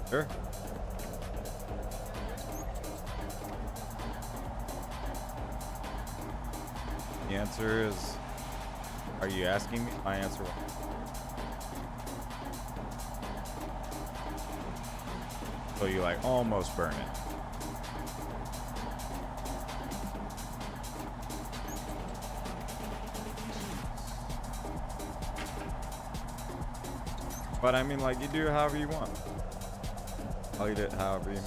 Sure. The answer is, are you asking me? My answer was, so you like almost burn it. But I mean, like, you do it however you want. I'll eat it however you.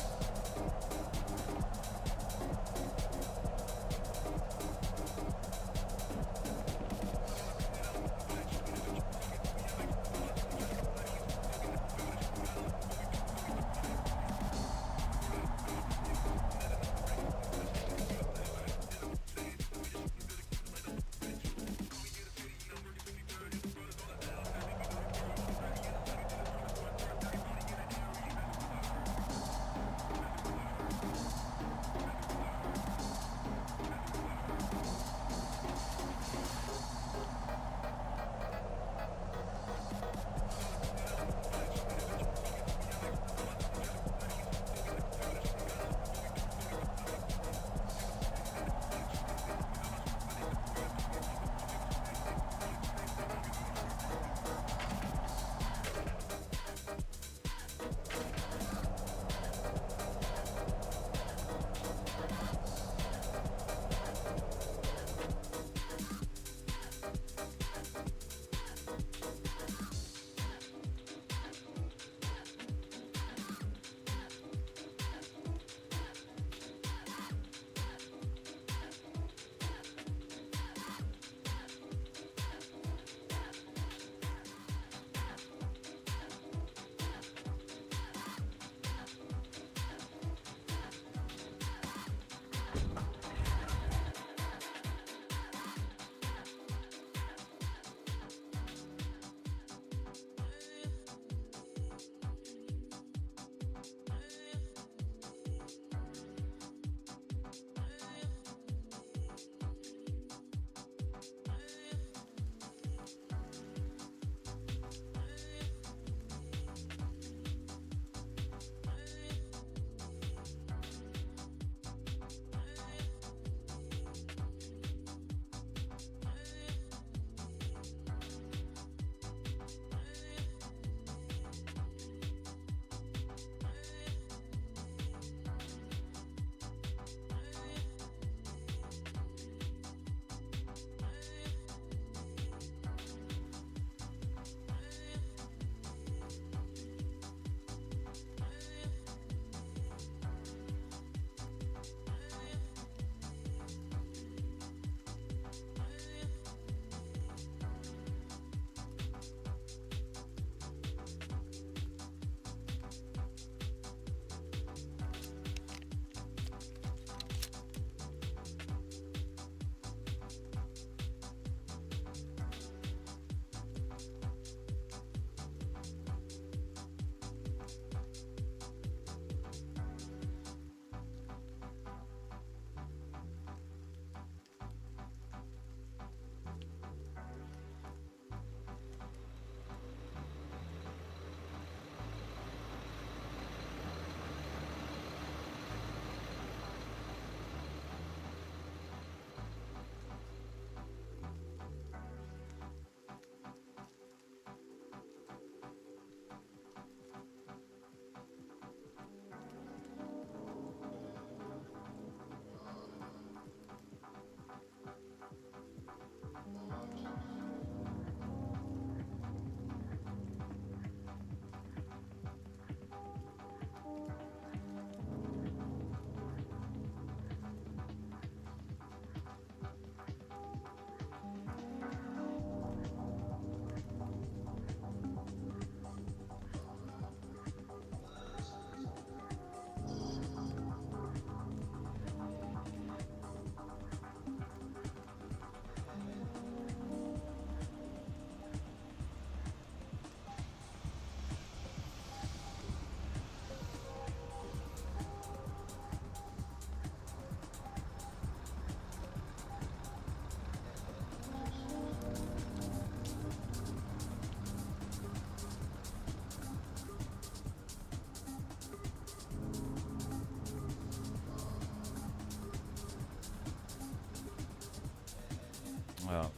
Well,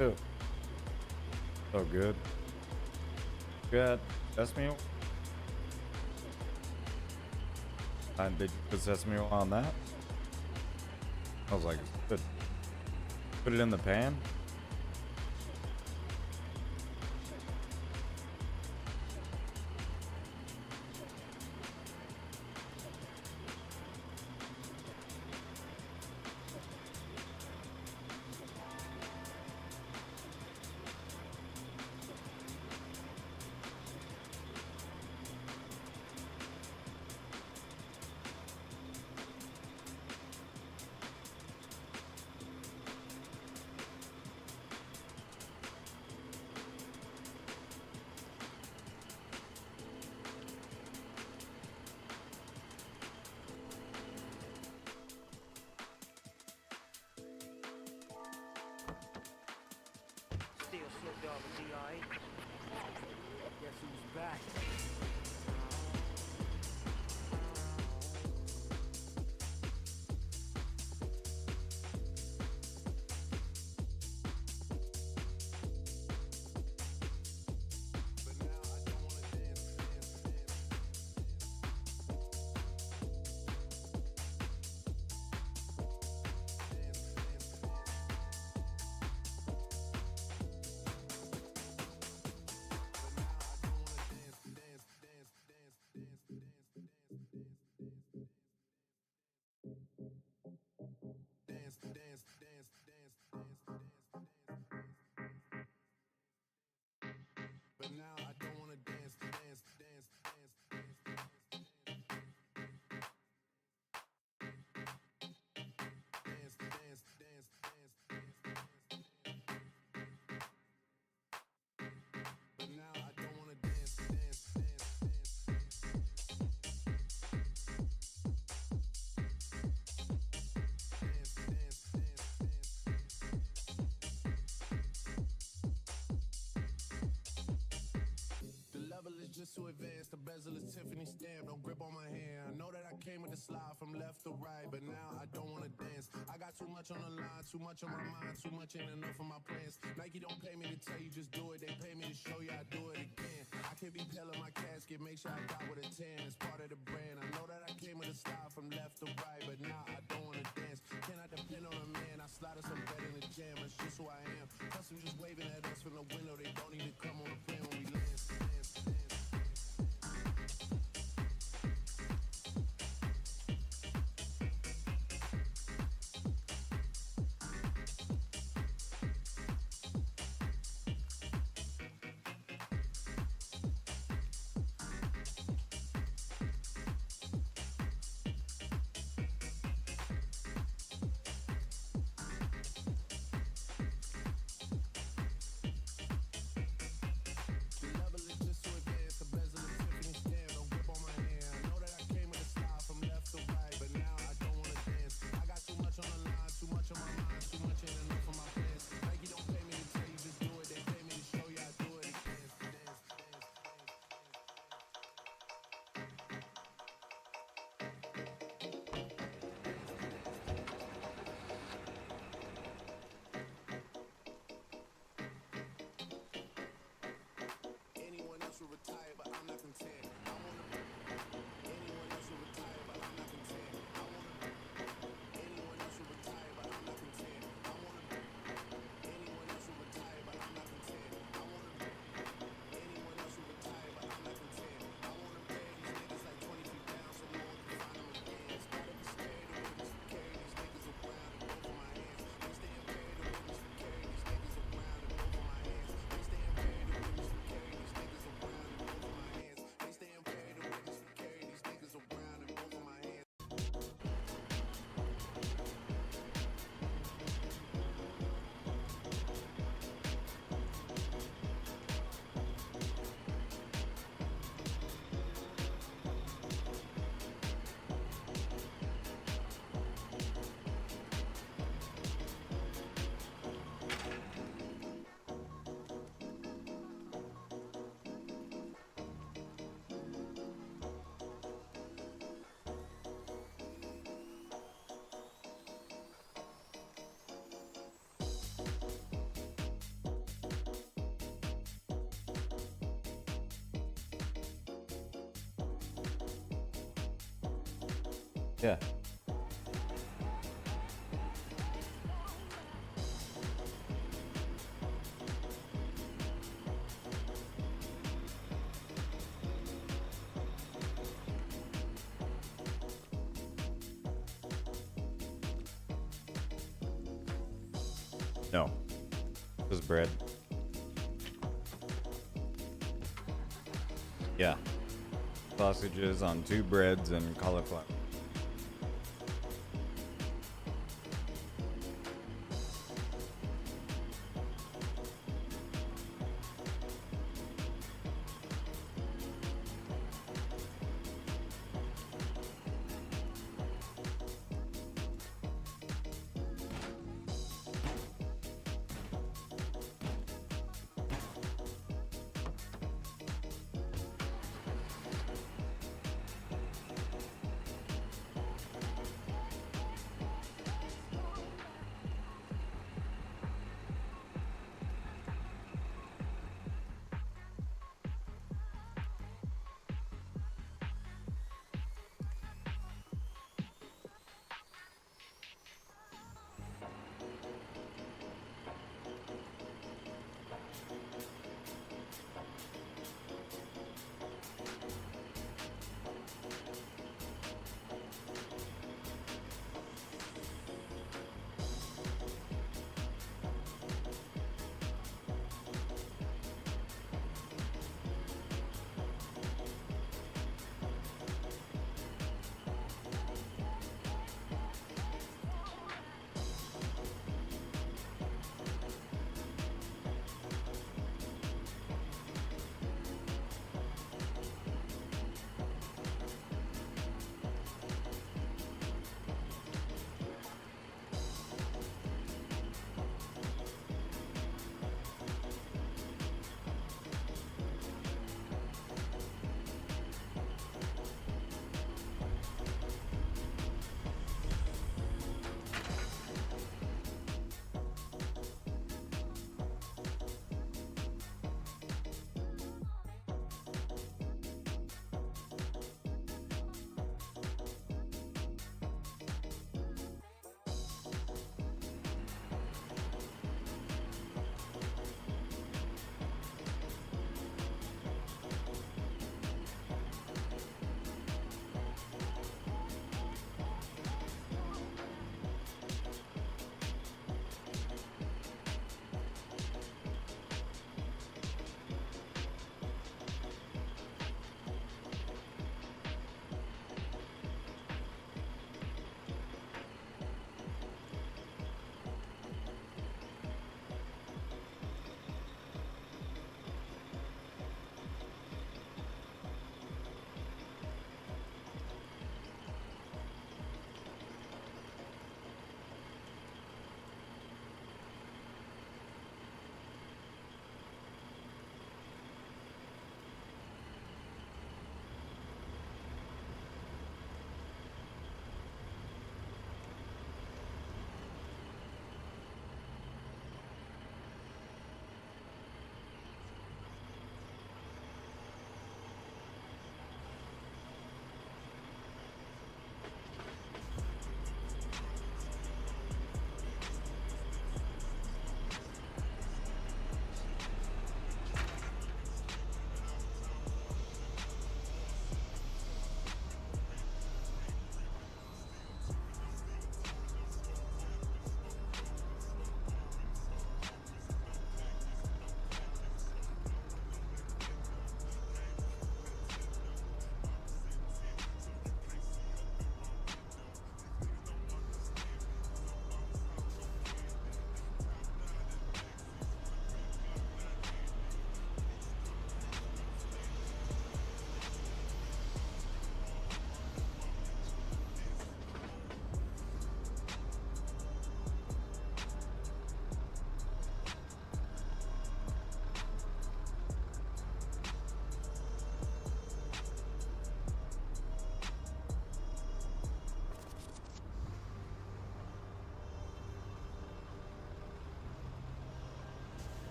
Ew. So good. Good. Sesame oil? And did you put sesame oil on that? I was like, good. Put it in the pan? Still slipped off a DI. Guess who's back? Just too advanced, the bezel is Tiffany stamp. Don't grip on my hand. I know that I came with a slide from left to right, but now I don't wanna dance. I got too much on the line, too much on my mind, too much ain't enough of my plans. Nike don't pay me to tell you just do it. They pay me to show you I do it again. I can't be pale in my casket, make sure I die with a 10. It's part of the brand. I know that I came with a slide from left to right, but now I don't wanna dance. Can I depend on a man? I slide some bed in the jam. That's just who I am. Plus I'm just waving at us from the window. They don't need to come on the plane when we land. Yeah. No. Just bread. Yeah. Sausages on 2 breads and cauliflower.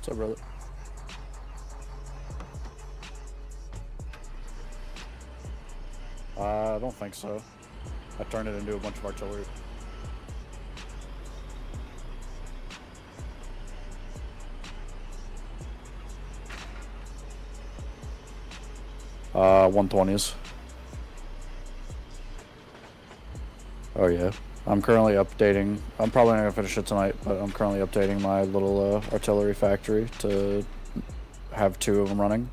What's up, brother? I don't think so. I turned it into a bunch of artillery. Uh, 120s. Oh yeah. I'm currently updating. I'm probably not gonna finish it tonight, but I'm currently updating my little artillery factory to have 2 of them running.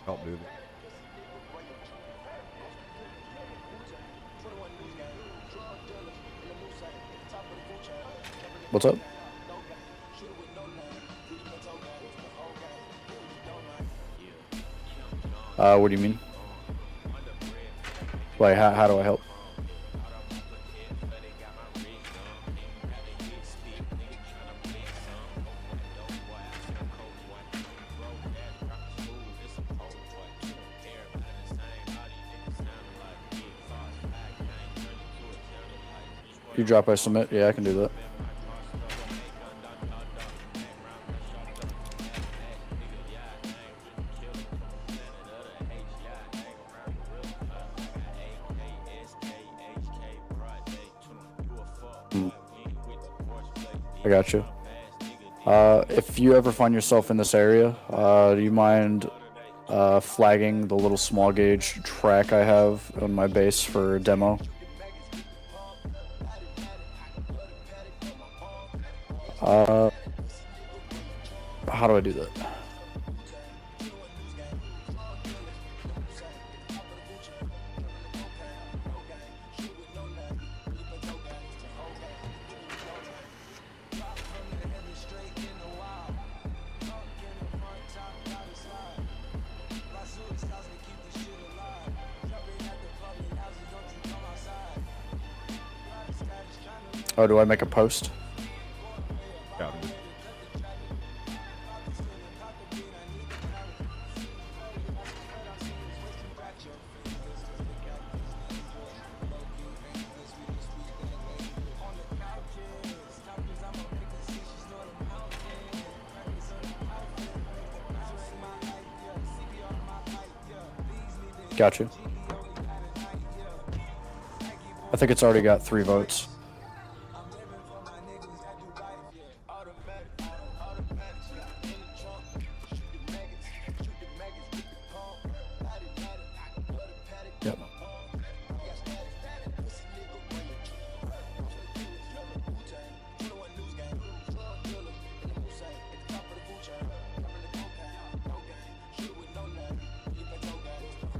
Help, dude. What's up? What do you mean? Like, how do I help? You drop, I submit? Yeah, I can do that. I got you. If you ever find yourself in this area, do you mind flagging the little small gauge track I have on my base for demo? How do I do that? Oh, do I make a post? Yeah. Got you. I think it's already got 3 votes. Yep.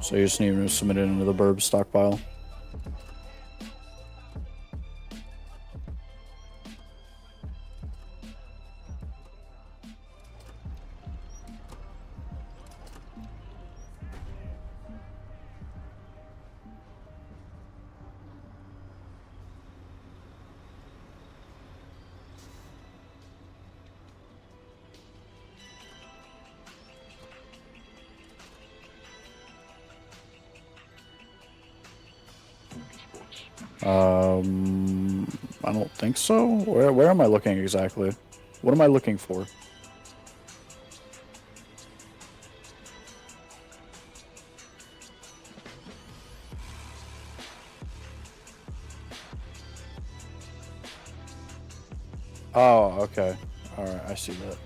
So you just need to submit it into the Birbs stockpile. I don't think so. Where am I looking exactly? What am I looking for? Oh, okay. Alright, I see that.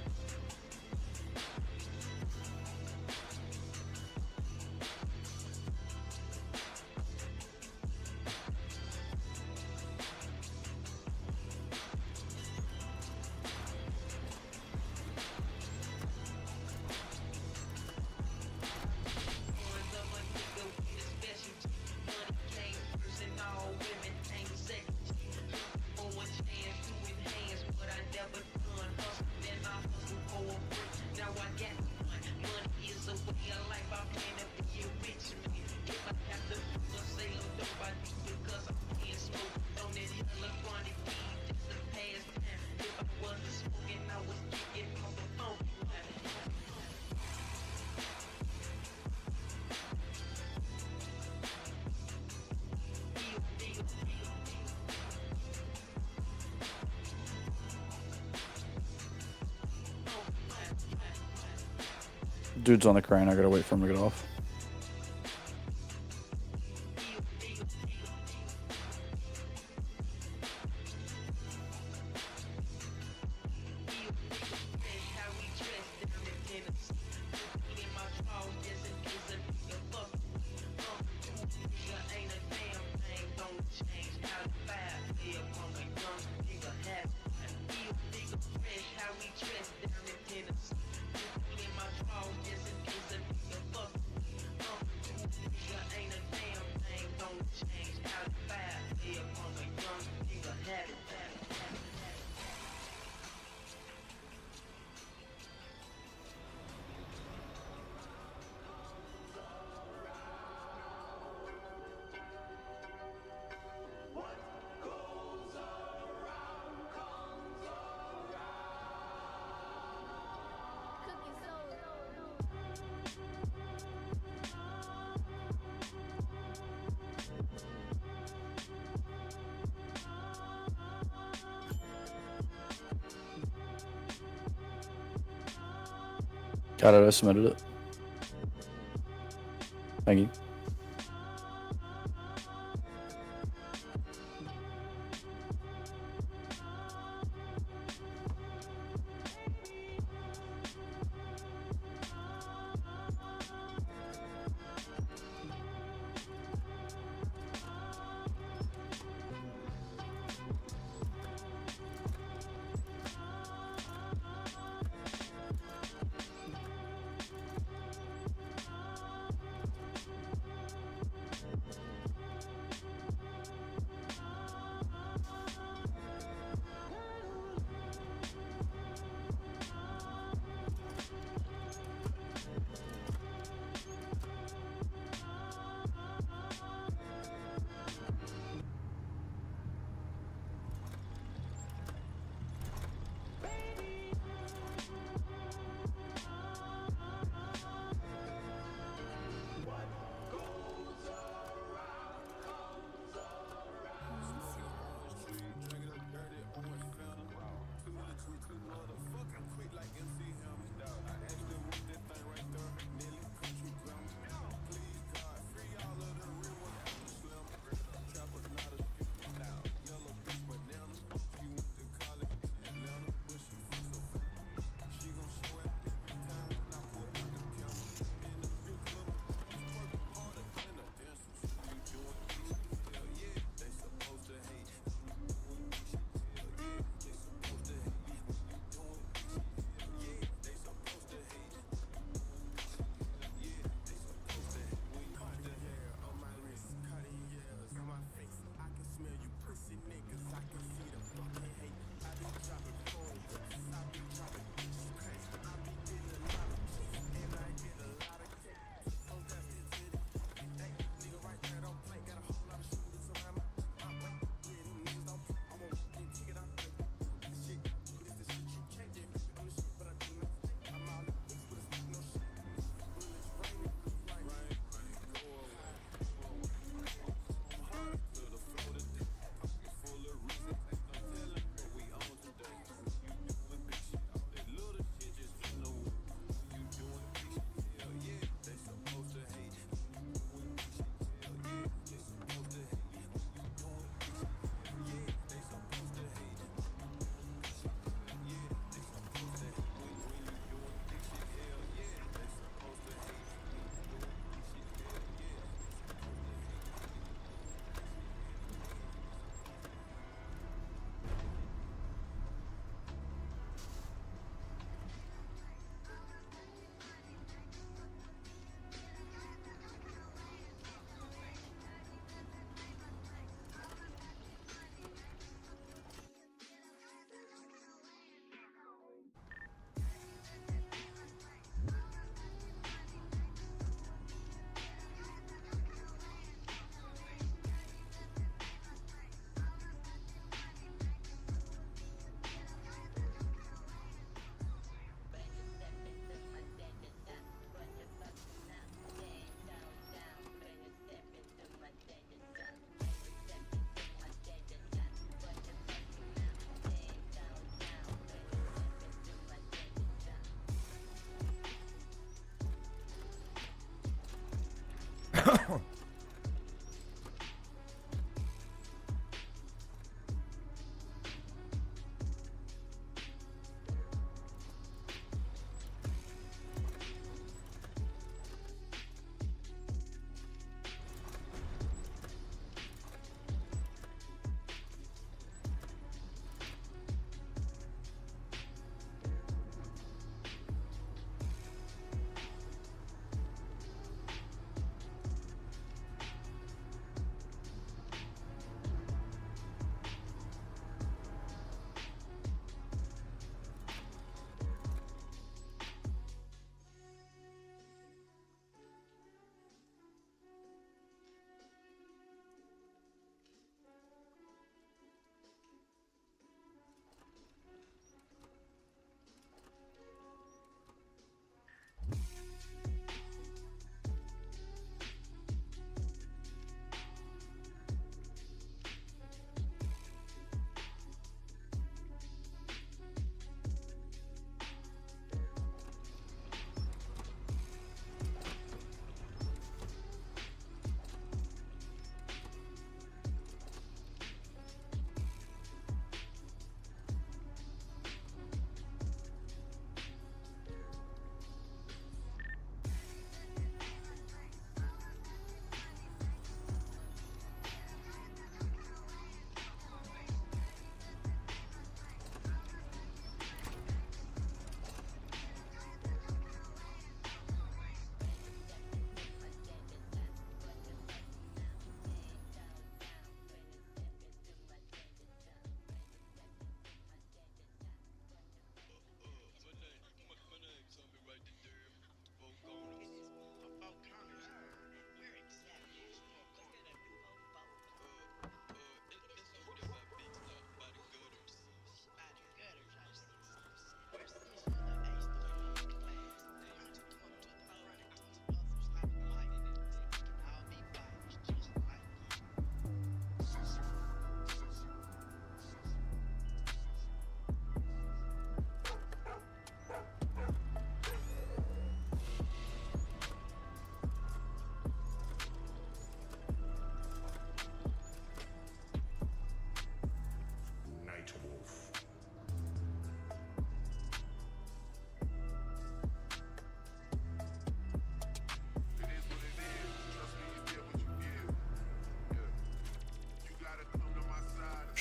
Dude's on the crane. I gotta wait for him to get off. Got it, I submitted it. Thank you.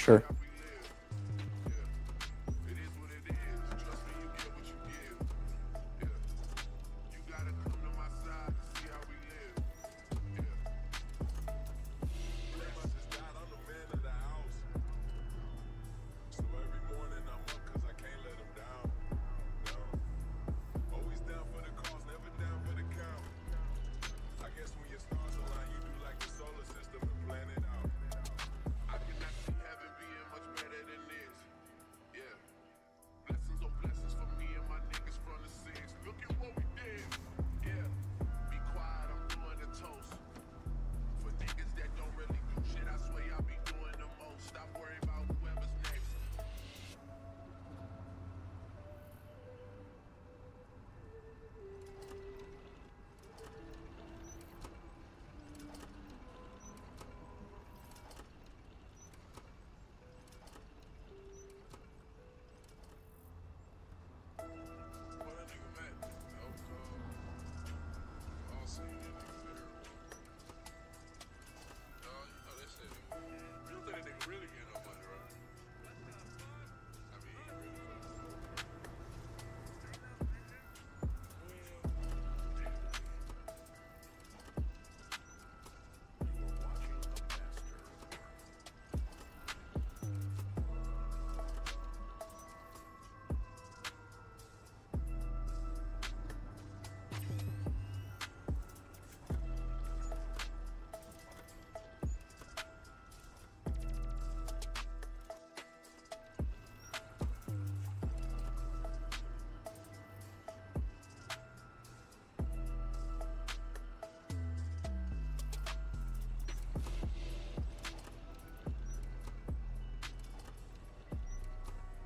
Sure.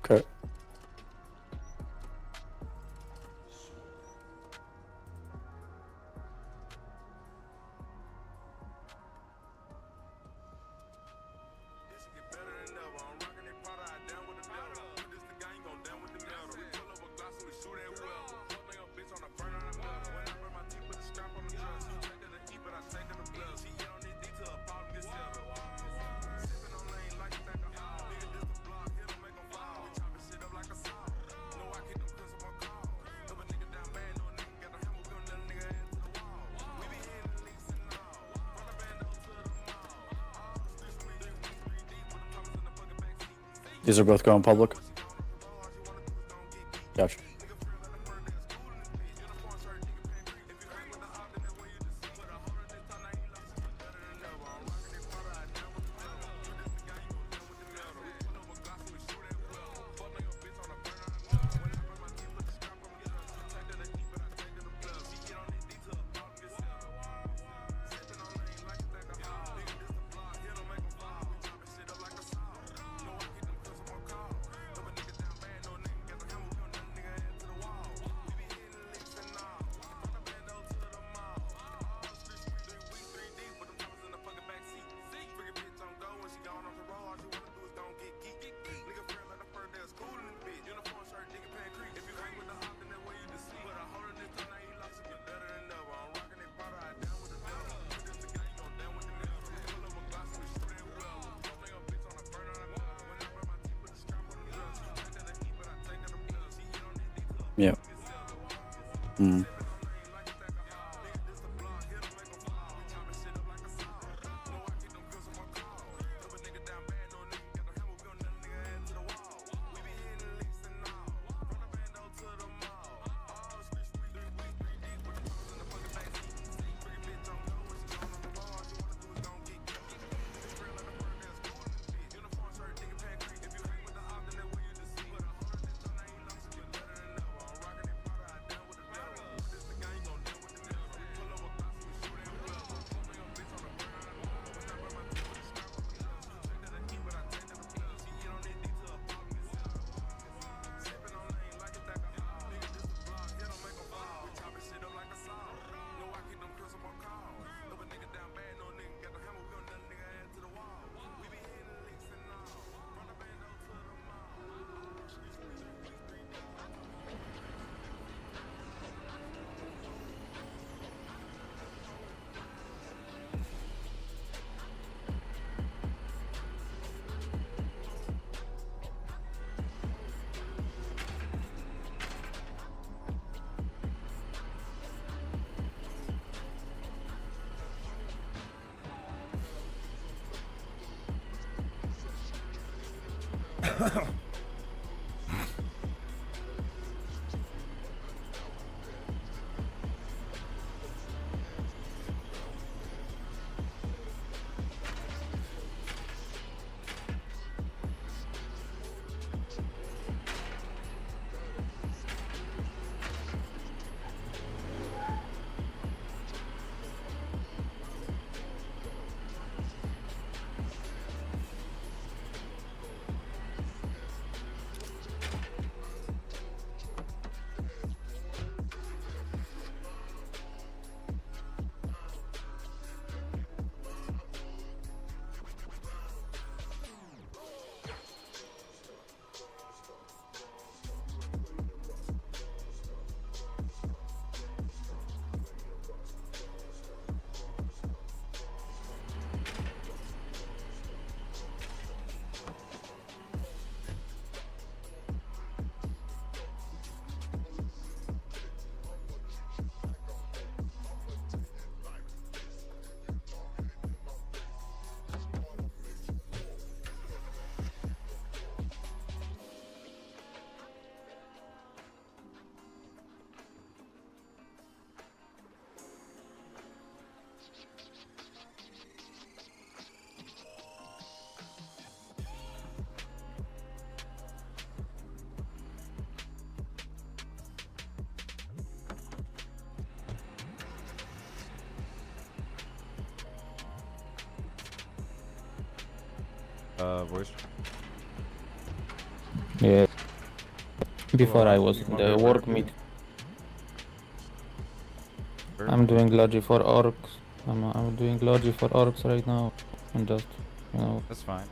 Okay. These are both going public. Gotcha. Yeah. Mm. Voice. Yeah. Before I was in the work meet. I'm doing Logi for orcs. I'm doing Logi for orcs right now. And just, you know. That's fine.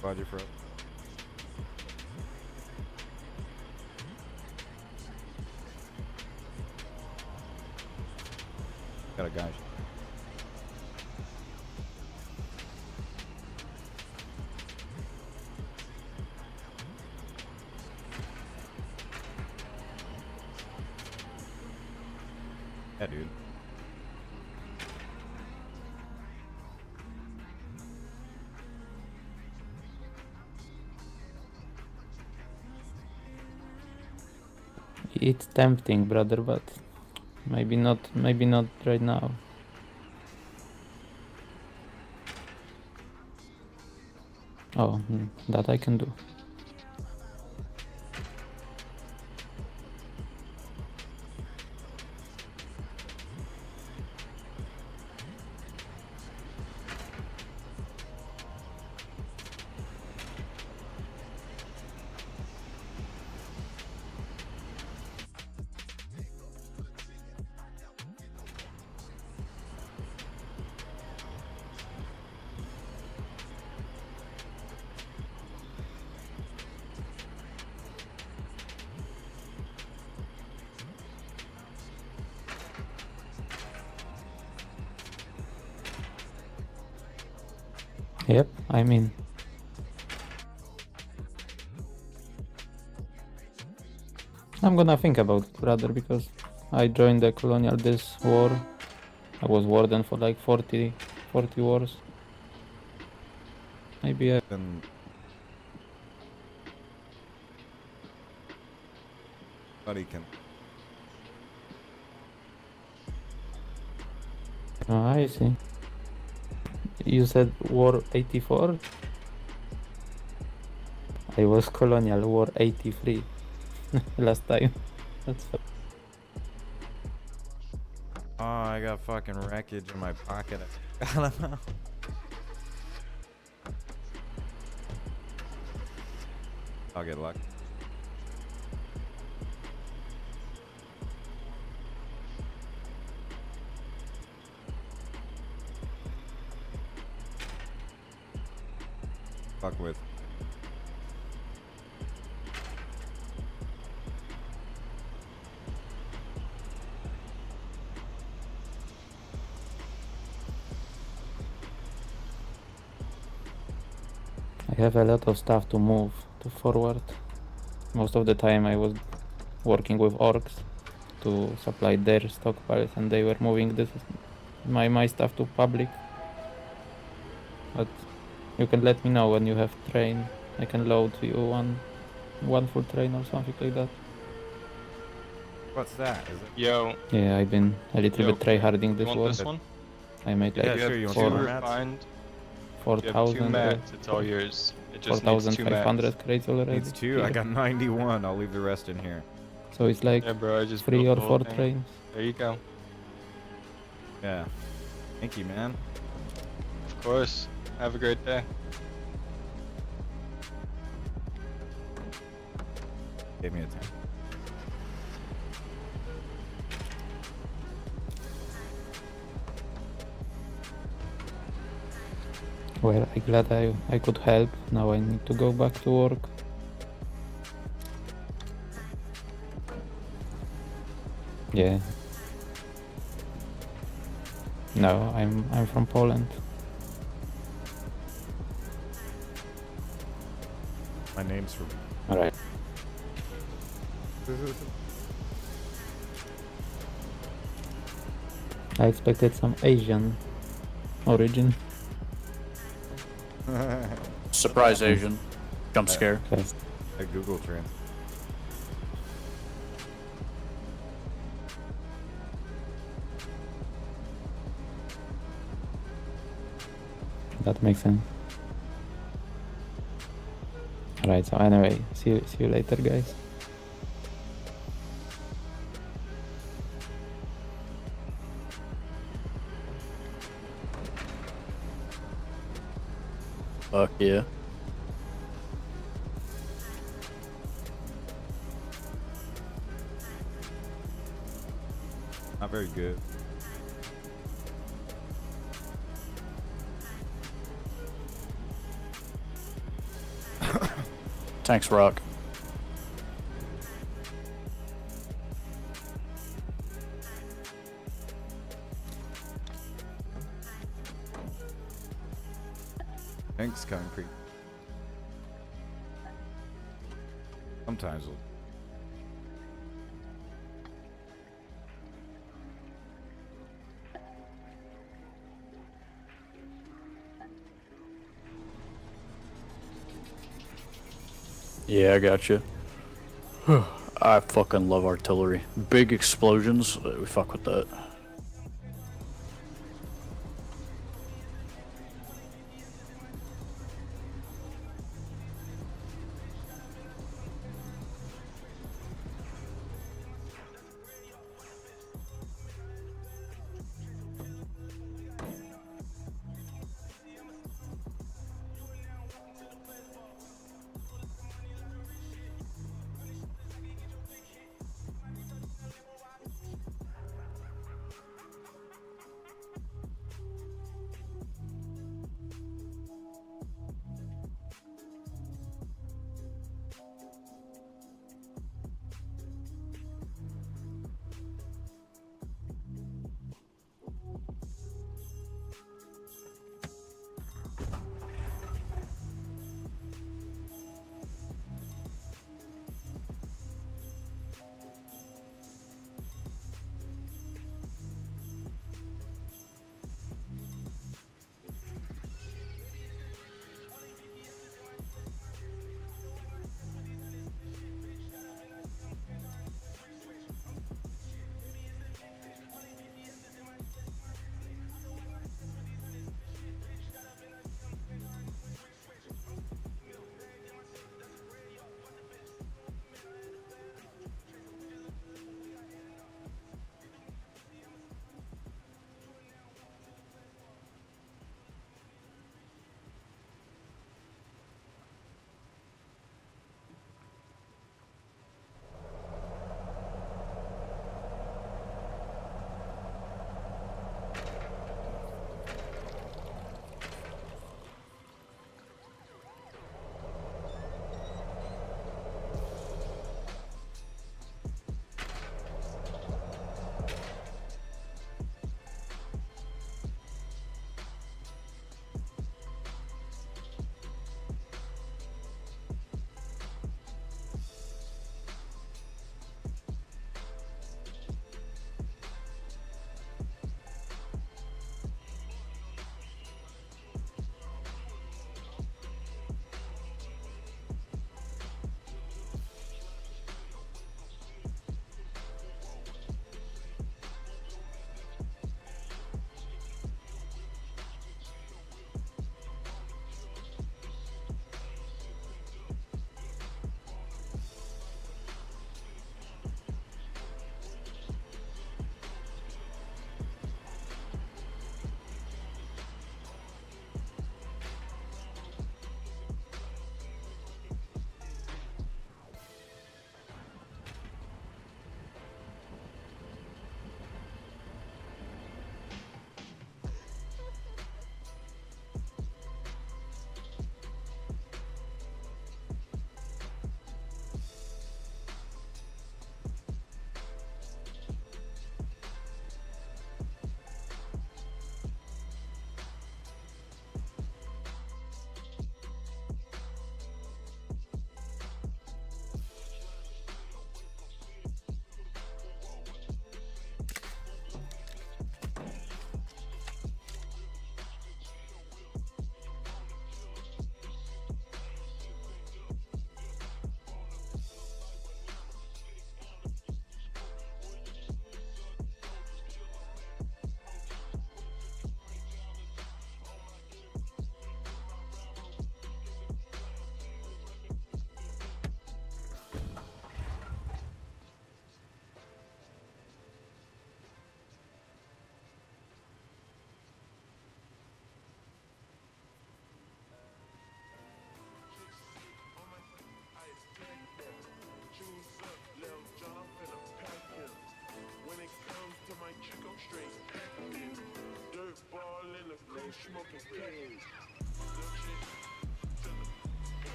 Glad you're for it. Got a guy. Yeah, dude. it's tempting, brother, but maybe not right now. Oh, that I can do. Yep, I'm in. I'm gonna think about it, brother, because I joined the colonial this war. I was warden for like 40 wars. Maybe I... Then buddy can. Oh, I see. You said war 84? I was colonial war 83 last time. That's Oh, I got fucking wreckage in my pocket. I don't know. I'll get lucky. Fuck with. I have a lot of stuff to move to forward. Most of the time I was working with orcs to supply their stockpiles, and they were moving this my stuff to public. But you can let me know when you have train. I can load you one full train or something like that. What's that? Is it? Yo. Yeah, I've been a little bit tryharding this You want war. this one? I made like Yeah, sure, you want Two two mats? refined. You have two 4,000 mats. It's all yours. It just needs two 4,500 mats. crates already. Needs two. I got 91. I'll leave the rest in here. So it's like Yeah, bro. I just 3 built or the whole 4 thing. trains. There you go. Yeah. Thank you, man. Of course. Have a great day. Gave me a 10. Well, I'm glad I could help. Now I need to go back to work. Yeah. No, I'm from Poland. My name's for. Alright. I expected some Asian origin. Surprise Asian. Jump scare. Okay. A Google Trends. That makes sense. Alright, so anyway, see you later, guys. Fuck yeah. Not very good. Thanks, Rock. Thanks, concrete. Sometimes we'll. Yeah, I got you. I fucking love artillery. Big explosions, we fuck with that.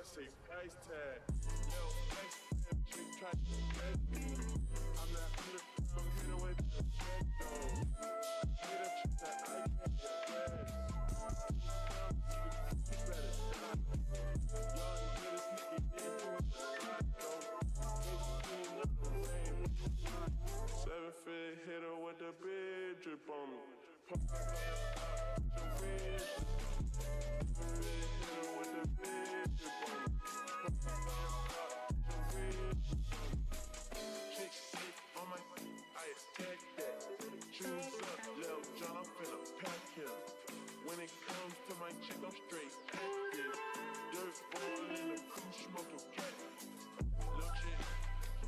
say price tag. Yo, price tag, chick try to get me. I'm that underground hitter with the bed though. Hit a chick that I can't get best. You better die. Y'all the hitters nigga ain't doing the side though. 7-foot hitter with the big drip on me. When it comes to my chick, I'm straight active. Dirt ball in the crew, smoking cat. Little chick,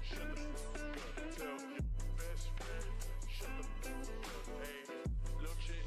shut the fuck up. Tell your best friend, shut the fuck up. Hey, little chick.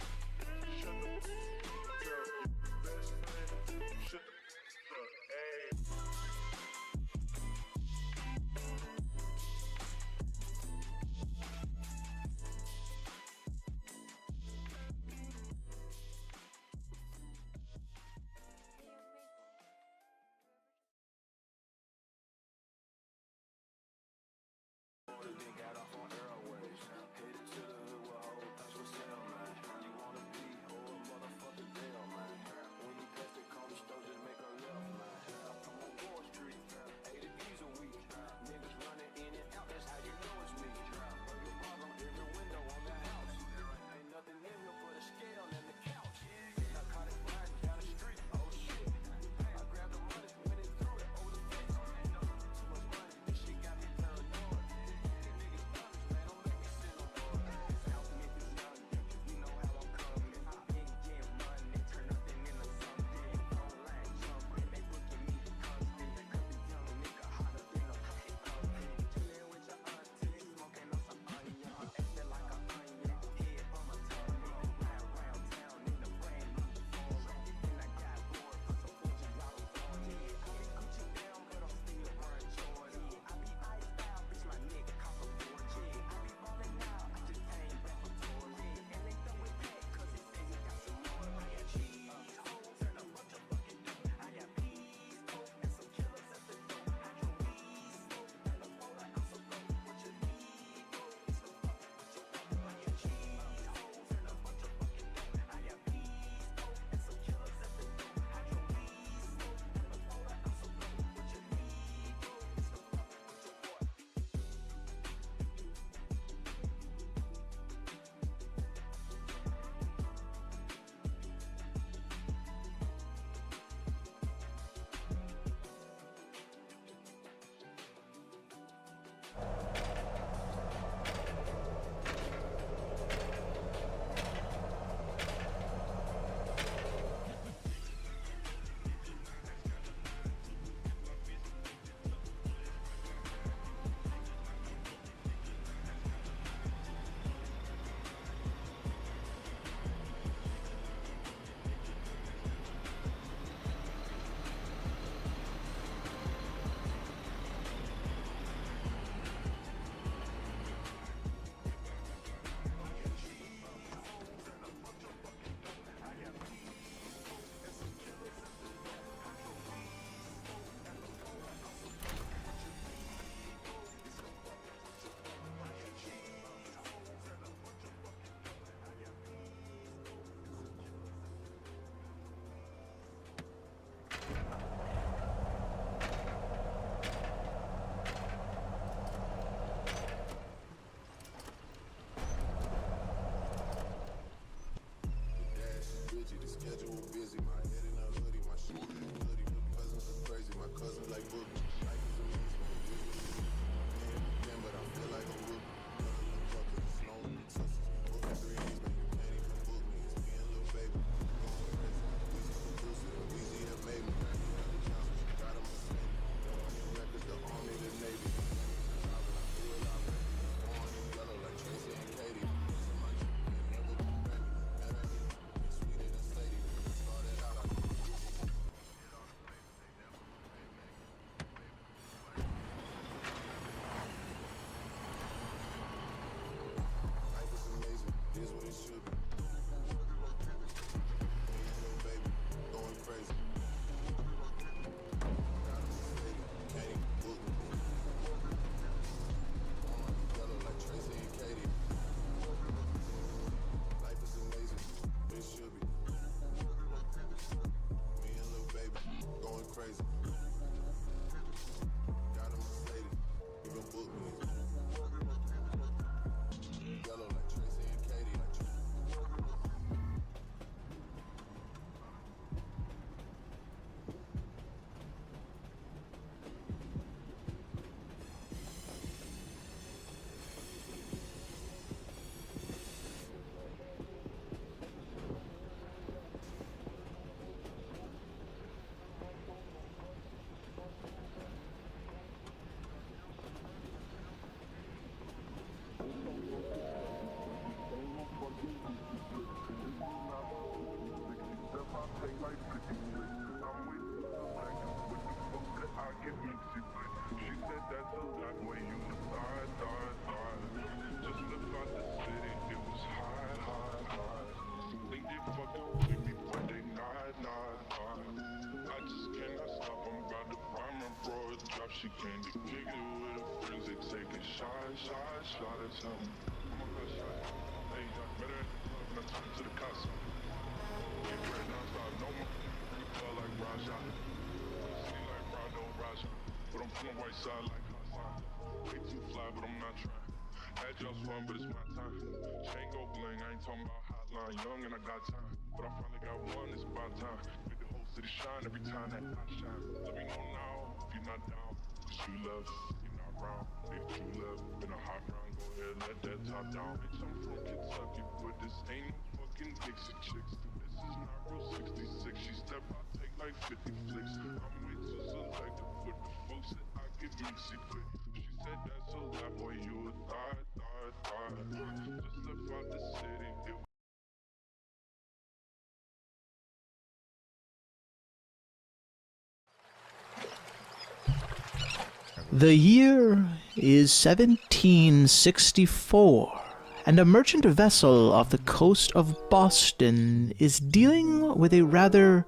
The year is 1764, and a merchant vessel off the coast of Boston is dealing with a rather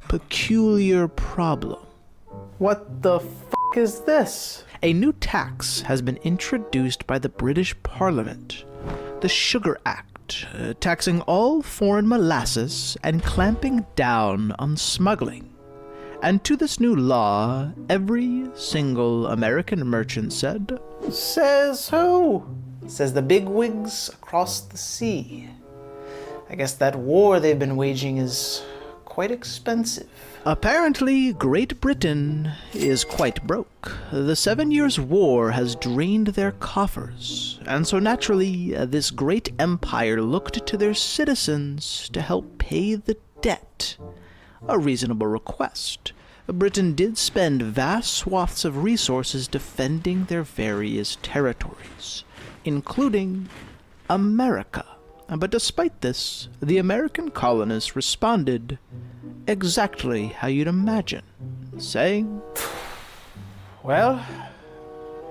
peculiar problem. What the f*** is this? A new tax has been introduced by the British Parliament, the Sugar Act, taxing all foreign molasses and clamping down on smuggling. And to this new law, every single American merchant said, Says who? Says the bigwigs across the sea. I guess that war they've been waging is quite expensive. Apparently, Great Britain is quite broke. The 7 Years' War has drained their coffers, and so naturally, this great empire looked to their citizens to help pay the debt. A reasonable request. Britain did spend vast swaths of resources defending their various territories, including America. But despite this, the American colonists responded exactly how you'd imagine, saying, Well,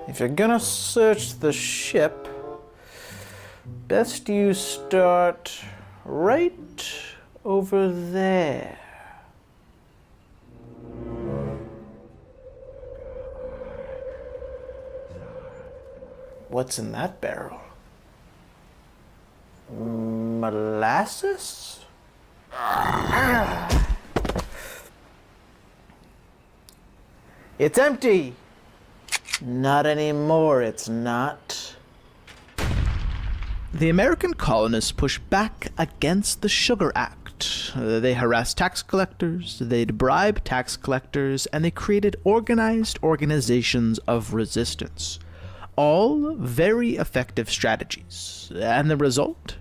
if you're gonna search the ship, best you start right over there. What's in that barrel? Molasses? It's empty! Not anymore, it's not. The American colonists pushed back against the Sugar Act. They harassed tax collectors, they'd bribe tax collectors, and they created organized organizations of resistance. All very effective strategies. And the result?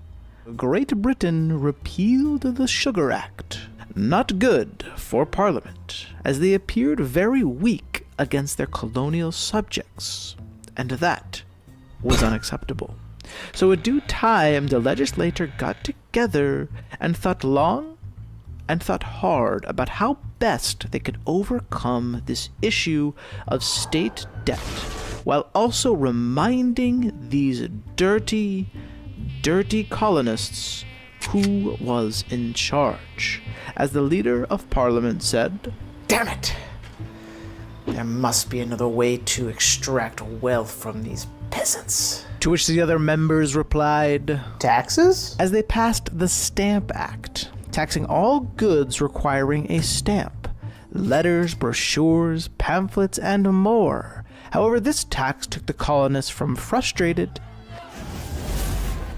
Great Britain repealed the Sugar Act. Not good for Parliament, as they appeared very weak against their colonial subjects. And that was unacceptable. So in due time, the legislature got together and thought long and thought hard about how best they could overcome this issue of state debt, while also reminding these dirty colonists who was in charge. As the leader of Parliament said, Damn it! There must be another way to extract wealth from these peasants. To which the other members replied, Taxes? As they passed the Stamp Act, taxing all goods requiring a stamp, letters, brochures, pamphlets, and more. However, this tax took the colonists from frustrated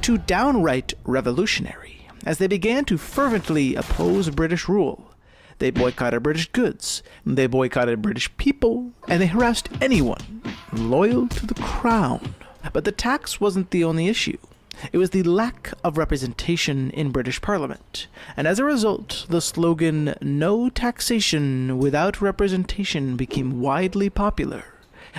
to downright revolutionary, as they began to fervently oppose British rule. They boycotted British goods, they boycotted British people, and they harassed anyone loyal to the crown. But the tax wasn't the only issue. It was the lack of representation in British Parliament, and as a result, the slogan, "No taxation without representation," became widely popular.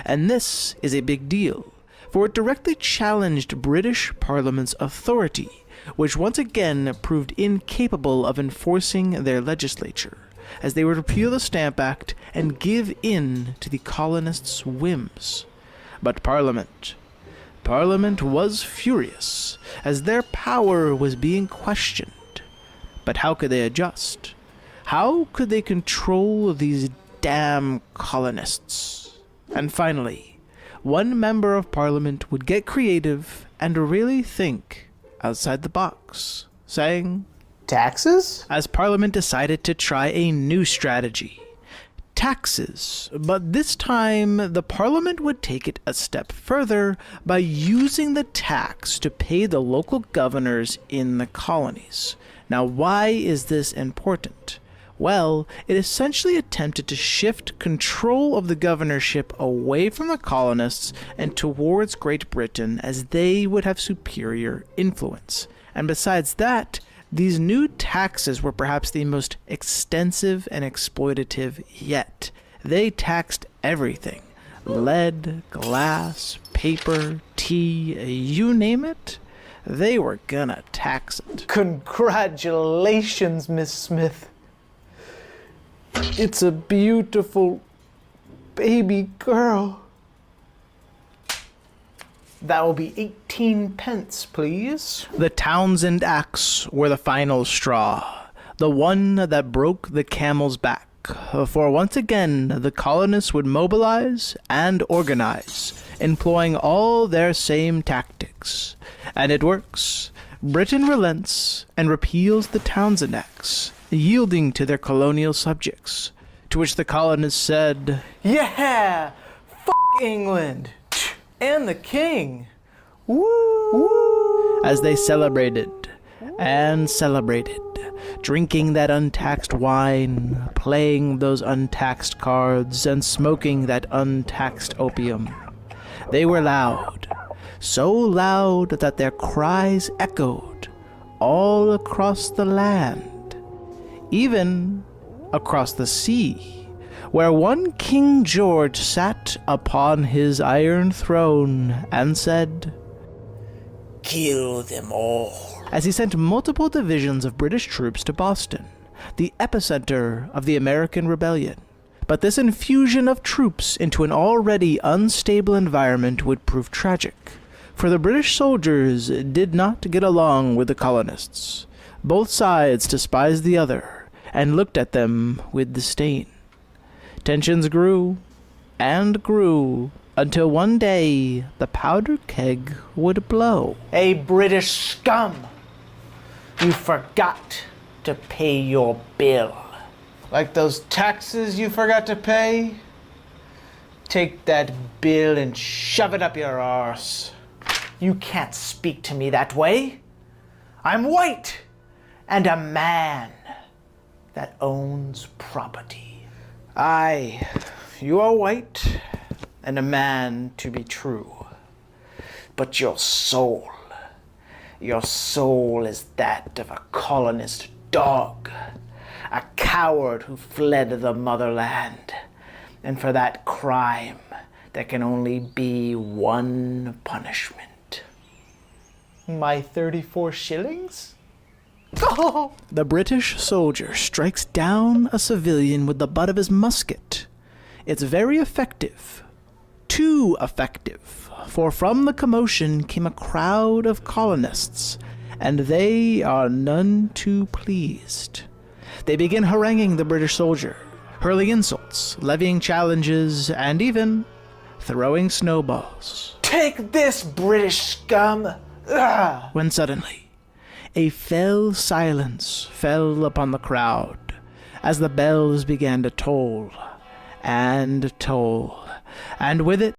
And this is a big deal, for it directly challenged British Parliament's authority, which once again proved incapable of enforcing their legislature, as they would repeal the Stamp Act and give in to the colonists' whims. But Parliament was furious, as their power was being questioned. But how could they adjust? How could they control these damn colonists? And finally, one member of parliament would get creative and really think outside the box, saying, "Taxes?" As parliament decided to try a new strategy. Taxes, but this time the parliament would take it a step further by using the tax to pay the local governors in the colonies. Now, why is this important? Well, it essentially attempted to shift control of the governorship away from the colonists and towards Great Britain, as they would have superior influence. And besides that, these new taxes were perhaps the most extensive and exploitative yet. They taxed everything: lead, glass, paper, tea, you name it. They were gonna tax it. Congratulations, Miss Smith. It's a beautiful baby girl. That will be 18 pence, please. The Townsend Acts were the final straw, the one that broke the camel's back. For once again, the colonists would mobilize and organize, employing all their same tactics. And it works. Britain relents and repeals the Townsend Acts, yielding to their colonial subjects, to which the colonists said, "Yeah! F*** England! And the king! Woo!" as they celebrated and celebrated, drinking that untaxed wine, playing those untaxed cards, and smoking that untaxed opium. They were loud, so loud that their cries echoed all across the land, even across the sea, where one King George sat upon his iron throne and said, "Kill them all," as he sent multiple divisions of British troops to Boston, the epicenter of the American Rebellion. But this infusion of troops into an already unstable environment would prove tragic, for the British soldiers did not get along with the colonists. Both sides despised the other and looked at them with disdain. Tensions grew and grew until one day the powder keg would blow. "Hey, British scum! You forgot to pay your bill." Like those taxes you forgot to pay? Take that bill and shove it up your arse. You can't speak to me that way. I'm white and a man that owns property. Aye, you are white and a man to be true. But your soul is that of a colonist dog, a coward who fled the motherland. And for that crime, there can only be one punishment. My 34 shillings? The British soldier strikes down a civilian with the butt of his musket. It's very effective. Too effective, for from the commotion came a crowd of colonists, and they are none too pleased. They begin haranguing the British soldier, hurling insults, levying challenges, and even throwing snowballs. "Take this, British scum!" Ugh. When suddenly, a fell silence fell upon the crowd as the bells began to toll and toll, and with it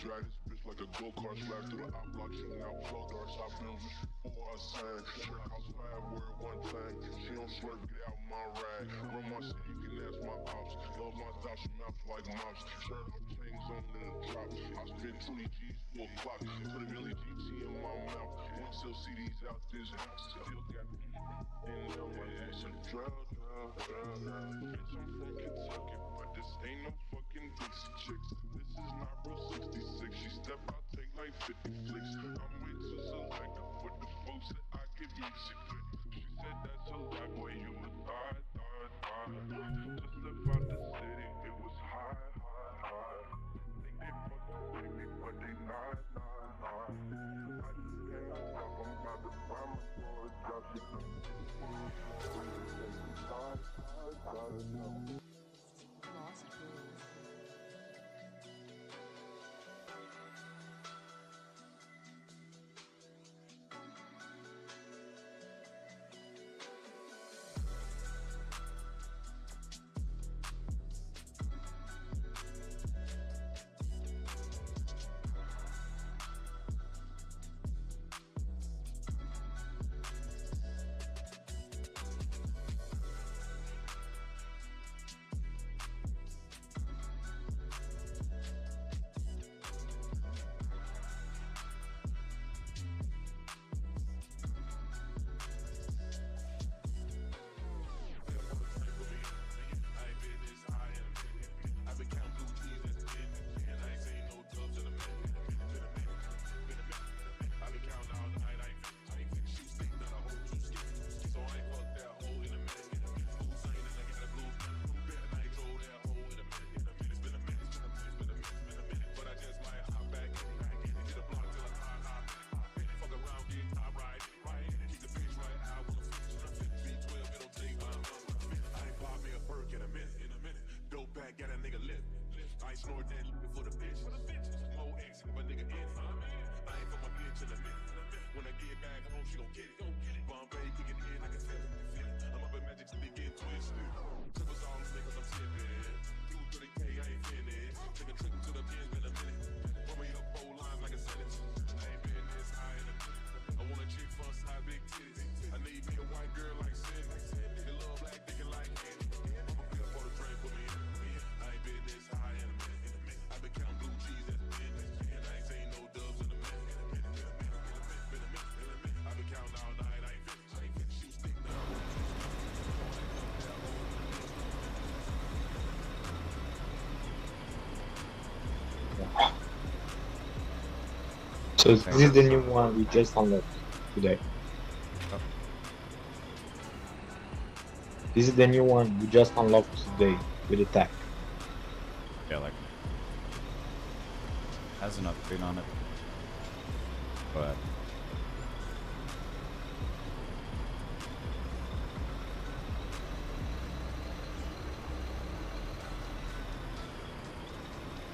Drive this bitch like a go-kart, slash through the op block, shooting out flow darts. I films before I sang. Shirt house fire, word one thing. She don't slurp, get out my rag. Run my city, you can ask my ops. Love my thoughts, she mouth like mops. Shirt chains on in the drop. I spent 20 G's for a clock. Put a million GT in my mouth. One sell CDs out this house. Still got me in the way. It's a drug. Bitch, I'm from Kentucky, but this ain't no fucking Dixie Chicks. This is not Route 66. She step out, take like 50 flicks. I'm way too selective with the folks that I get music with. She said that's a lie, boy, you a thought. So this is the new one we just unlocked today. This is the new one we just unlocked today with attack. Yeah, like has an upgrade on it, but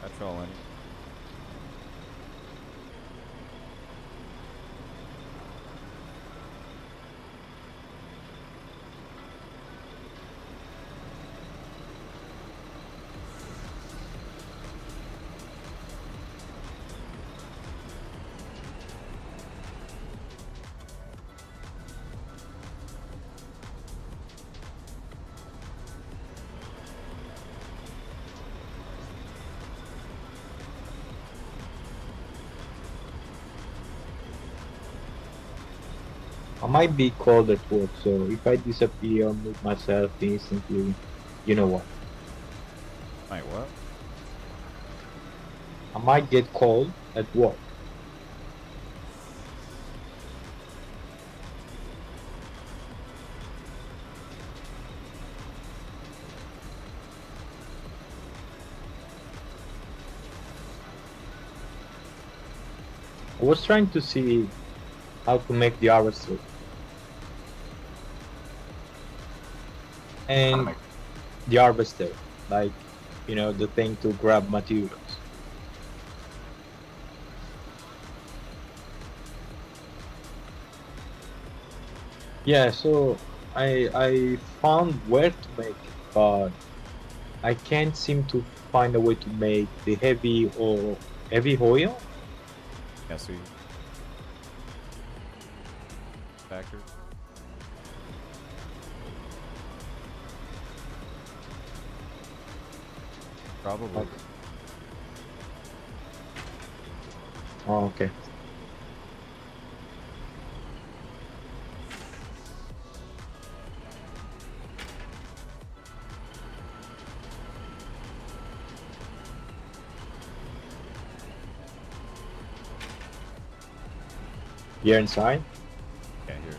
petrol in. I might be called at work, so if I disappear, move myself instantly, you know what? Wait, what? I might get called at work. I was trying to see how to make the harvester. And the harvester, like, you know, the thing to grab materials. Yeah, so I found where to make it, but I can't seem to find a way to make the heavy oil. Yeah, see. Factor. Probably. Oh, okay. You're inside? Can't hear it.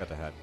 Got the hat.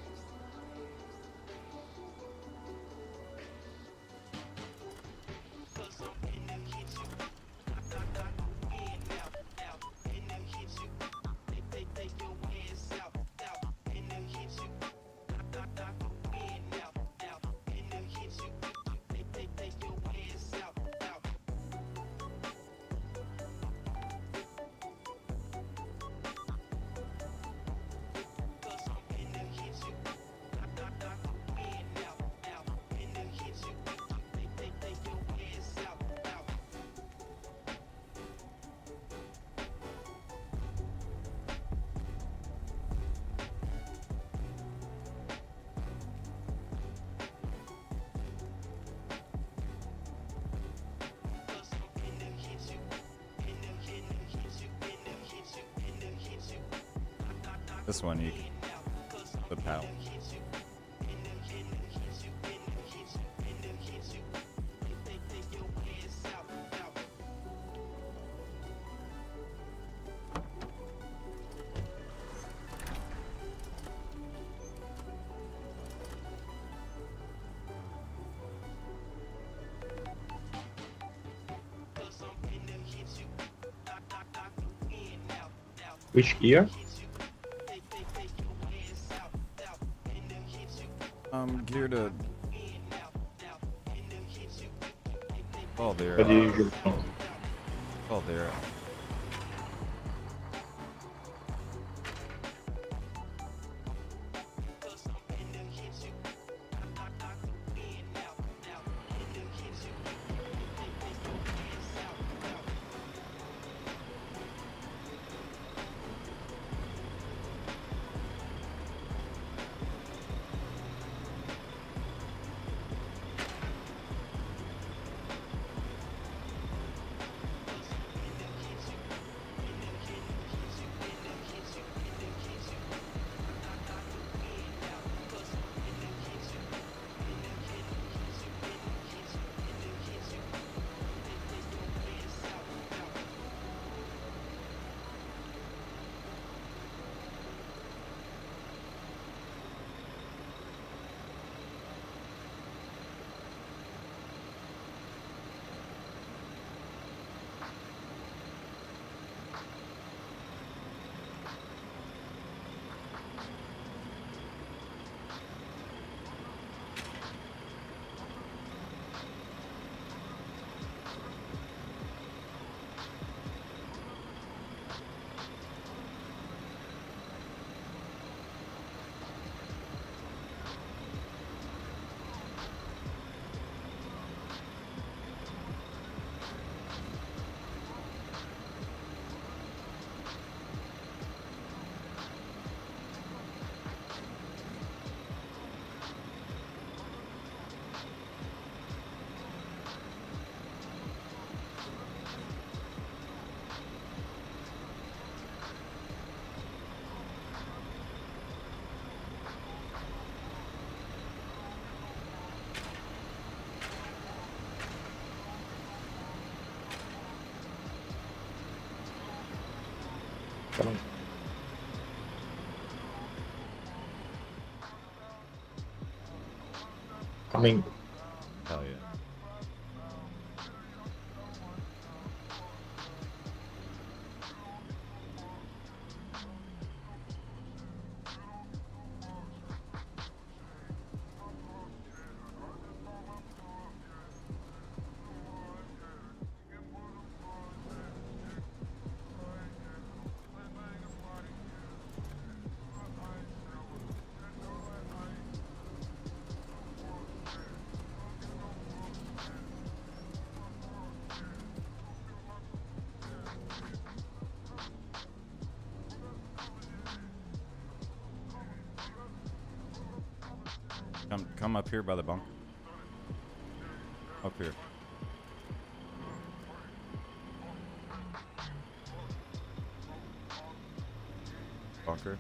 This one you the pal. Which gear? Gear to. Oh, there. What do you usually Oh, there. Coming. Hell yeah. Come up here by the bunk. Up here. Bunker.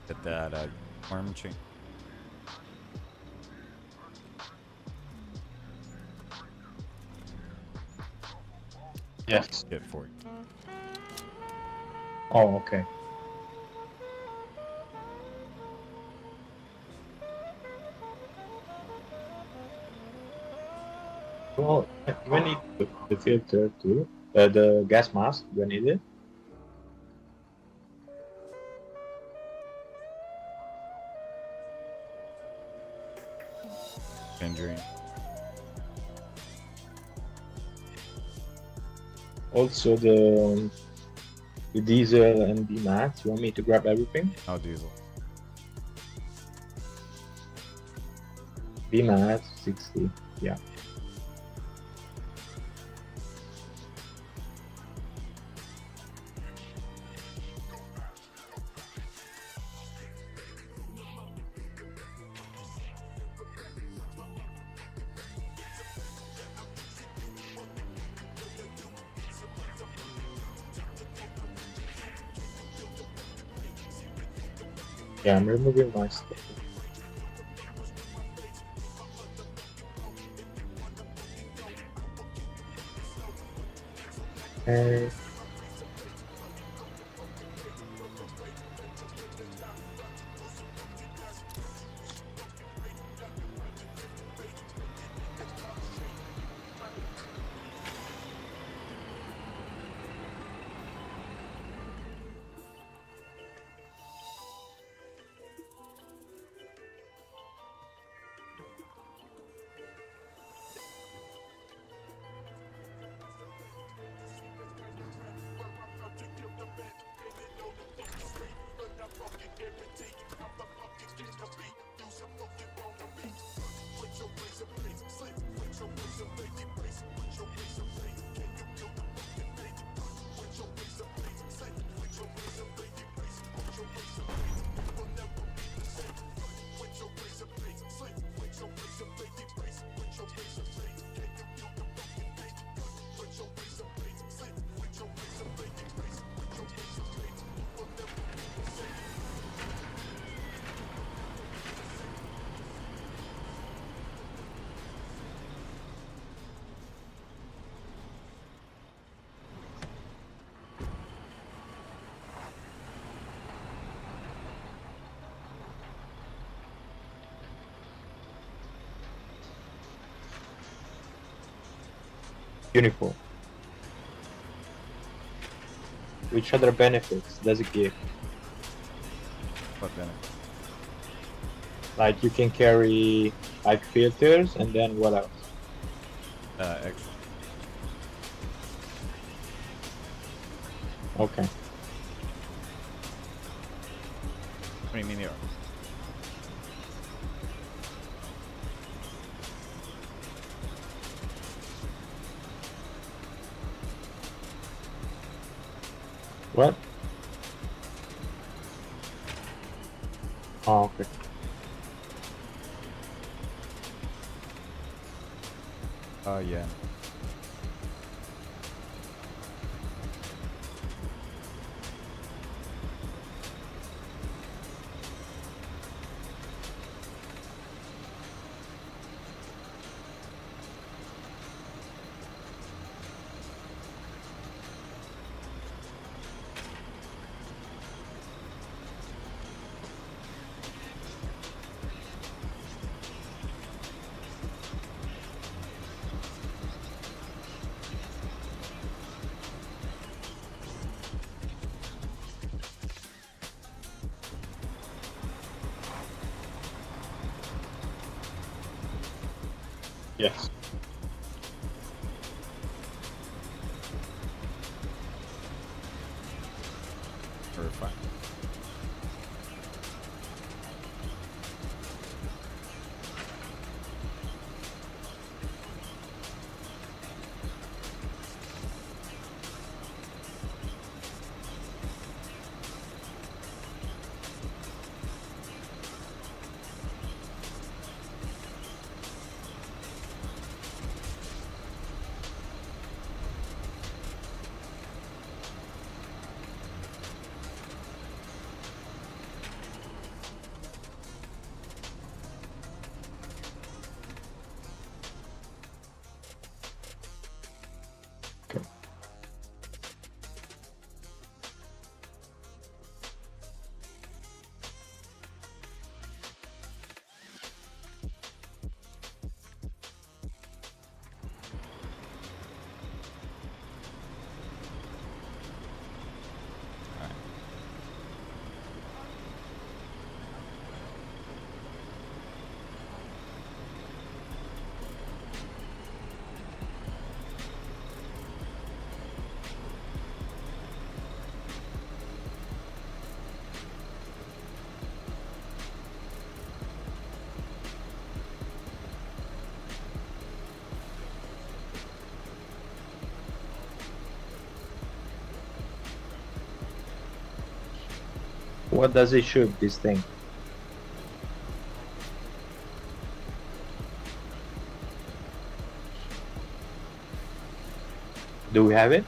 Get that arm chain. Yes. Get for it. Oh, okay. Well, we need the filter too. The gas mask, we need it. Tangerine. Also the diesel and the mats. You want me to grab everything? Oh, diesel. B mats 60. Yeah. Yeah, I'm removing my stuff. Okay. Uniform. Which other benefits does it give? What benefit? Like you can carry like filters and then what else? Extra. Okay. What do you mean here? What? Oh, okay. Yeah. Yes. We're fine. What does it shoot, this thing? Do we have it?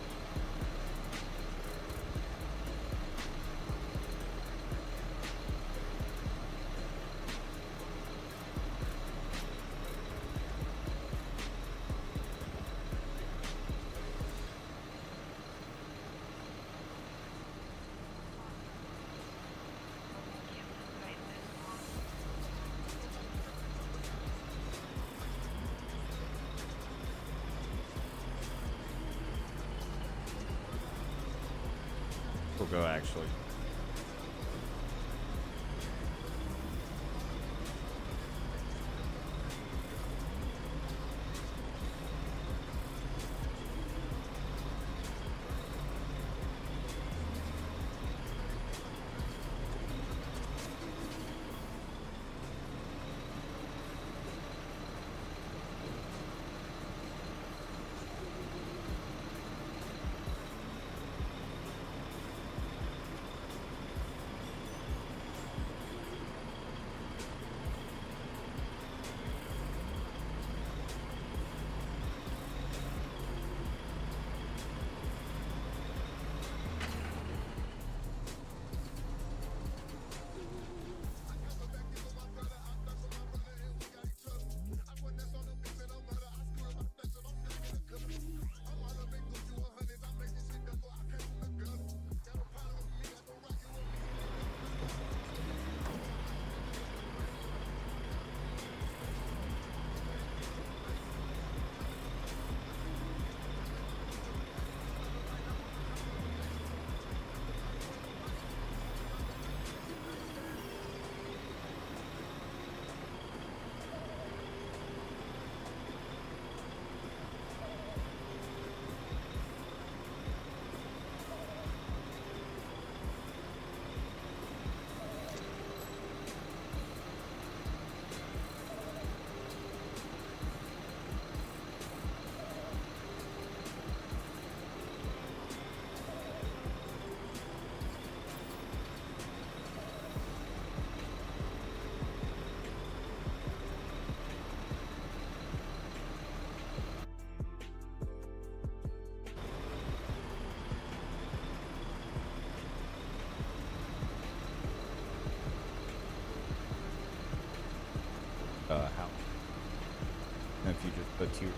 We'll go actually. How? And if you just put two.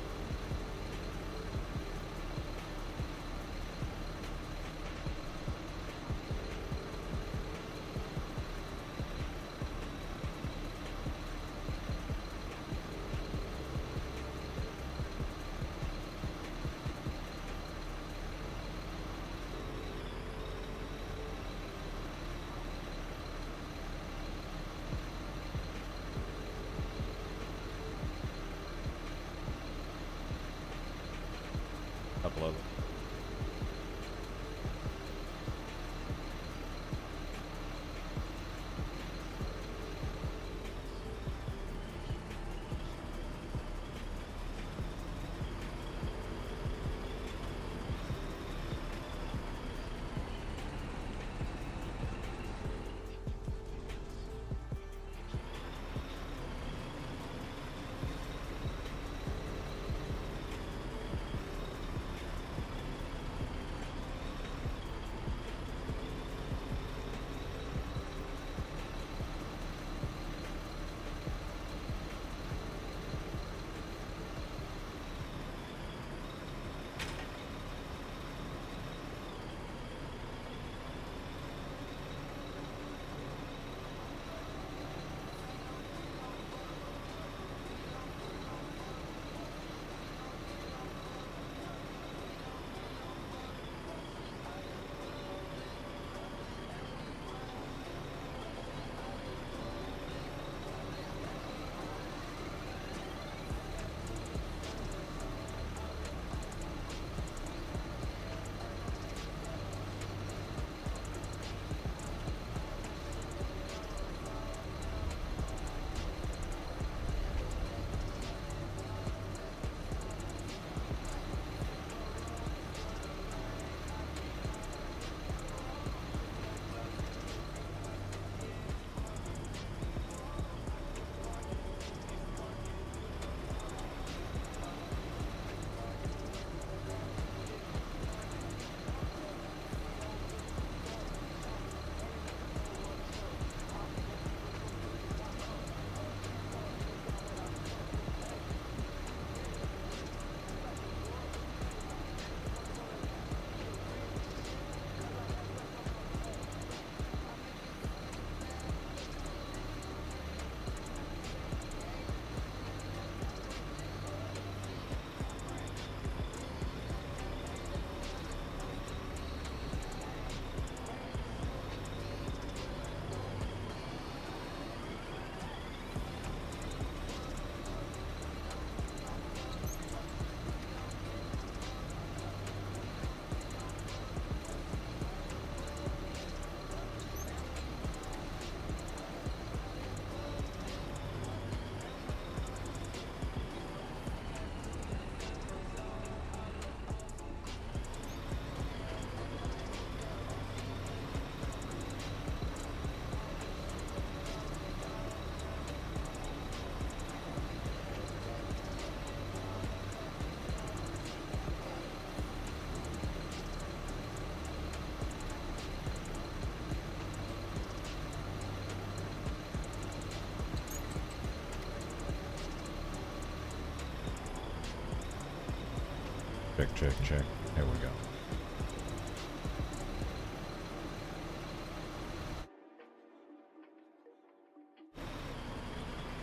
Check, check, check. There we go.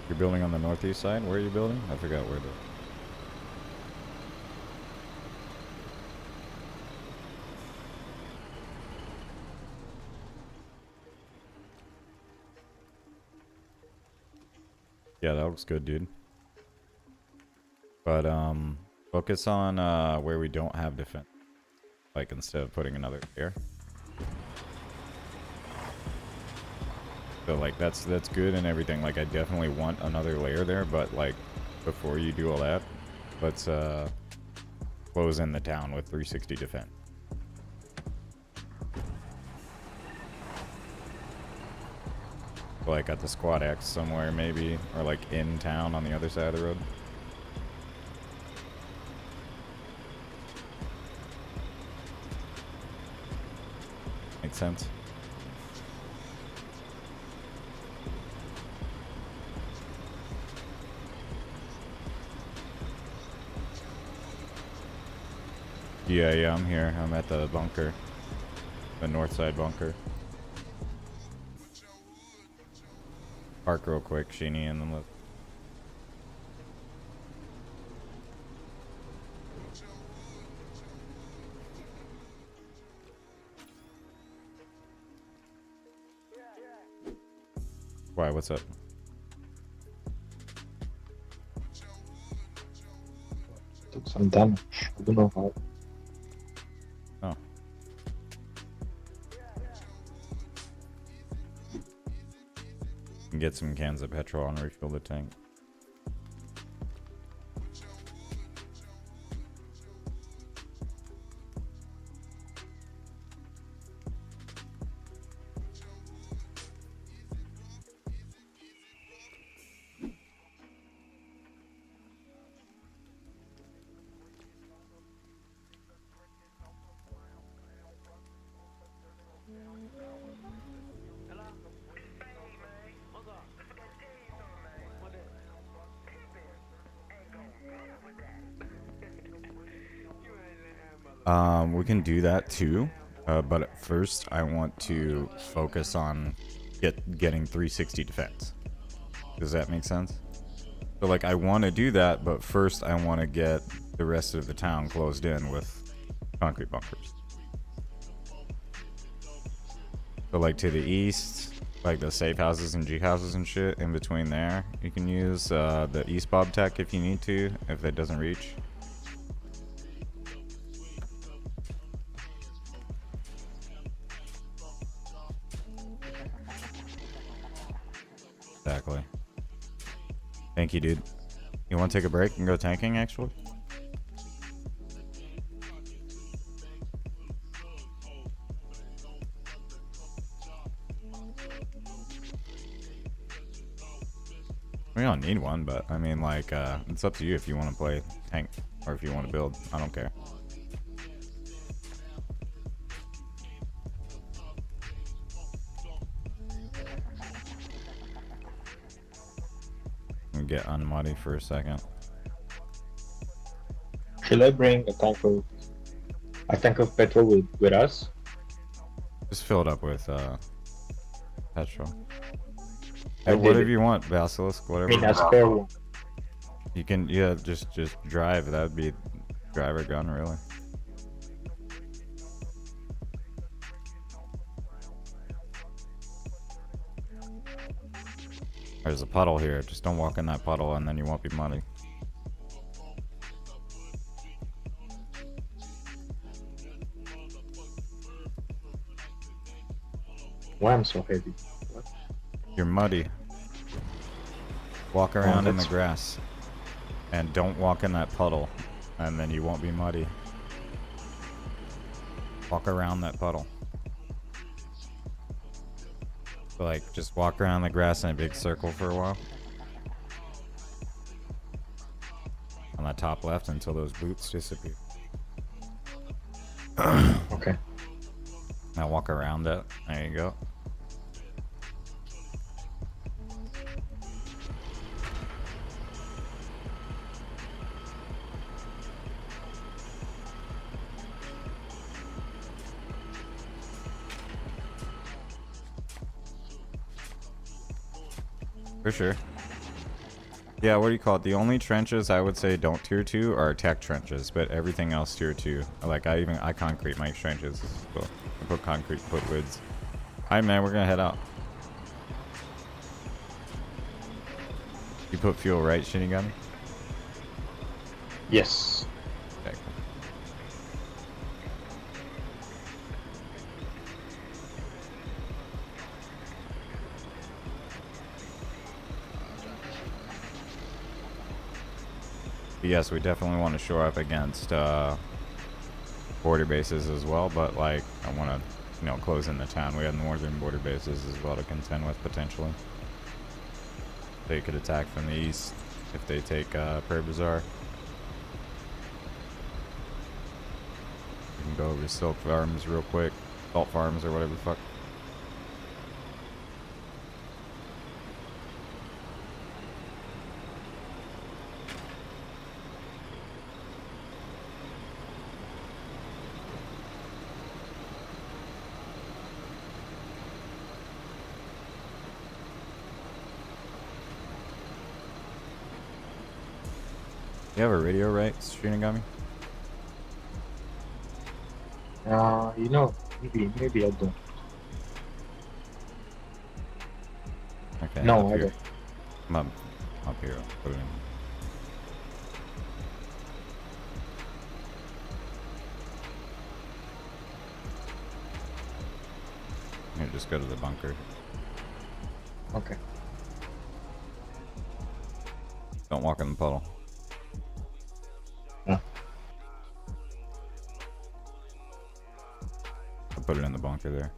You're building on the northeast side? Where are you building? I forgot where the... Yeah, that looks good, dude. But, focus on, where we don't have defense. Like, instead of putting another layer. So, like, that's good and everything. Like, I definitely want another layer there, but, like, before you do all that, let's, close in the town with 360 defense. Like at the squad X somewhere maybe, or like in town on the other side of the road. Makes sense. Yeah, I'm here. I'm at the bunker. The north side bunker. Park real quick, Sheeny, and then let's... Why, what's up? Took some damage. I don't know how. Oh. Get some cans of petrol and refill the tank. We can do that too, but at first I want to focus on getting 360 defense. Does that make sense? So like I want to do that, but first I want to get the rest of the town closed in with concrete bunkers. So like to the east, like the safe houses and G houses and shit in between there, you can use the east bob tech if you need to, if it doesn't reach. Exactly. Thank you, dude. You want to take a break and go tanking, actually? We don't need one, but I mean, like, it's up to you if you want to play tank or if you want to build. I don't care. Get unmuddy for a second. Should I bring a tank of petrol with us? Just fill it up with petrol. Hey, whatever you want, Basilisk. Whatever. I mean, a spare one. You can, yeah, just drive. That would be driver gun, really. There's a puddle here. Just don't walk in that puddle and then you won't be muddy. Why I'm so heavy? What? You're muddy. Walk around in the grass. And don't walk in that puddle. And then you won't be muddy. Walk around that puddle. So like, just walk around the grass in a big circle for a while. On the top left until those boots disappear. Okay. Now walk around it. There you go. For sure. Yeah, what do you call it? The only trenches I would say don't tier 2 are tech trenches, but everything else tier 2. Like I concrete my trenches. So I put concrete, put woods. Alright man, we're gonna head out. You put fuel right, Shinigami? Yes. Okay, cool. Yes, we definitely want to shore up against border bases as well, but like I want to, you know, close in the town. We have northern border bases as well to contend with potentially. They could attack from the east if they take Pearl Bazaar. We can go over to Silk Farms real quick, Salt Farms or whatever the fuck. You have a radio, right, Shinigami? You know, maybe I don't. Okay. No, up I here. don't. I'm up here. Put it in. Here, just go to the bunker. Okay. Don't walk in the puddle. No. I'll put it in the bunker there.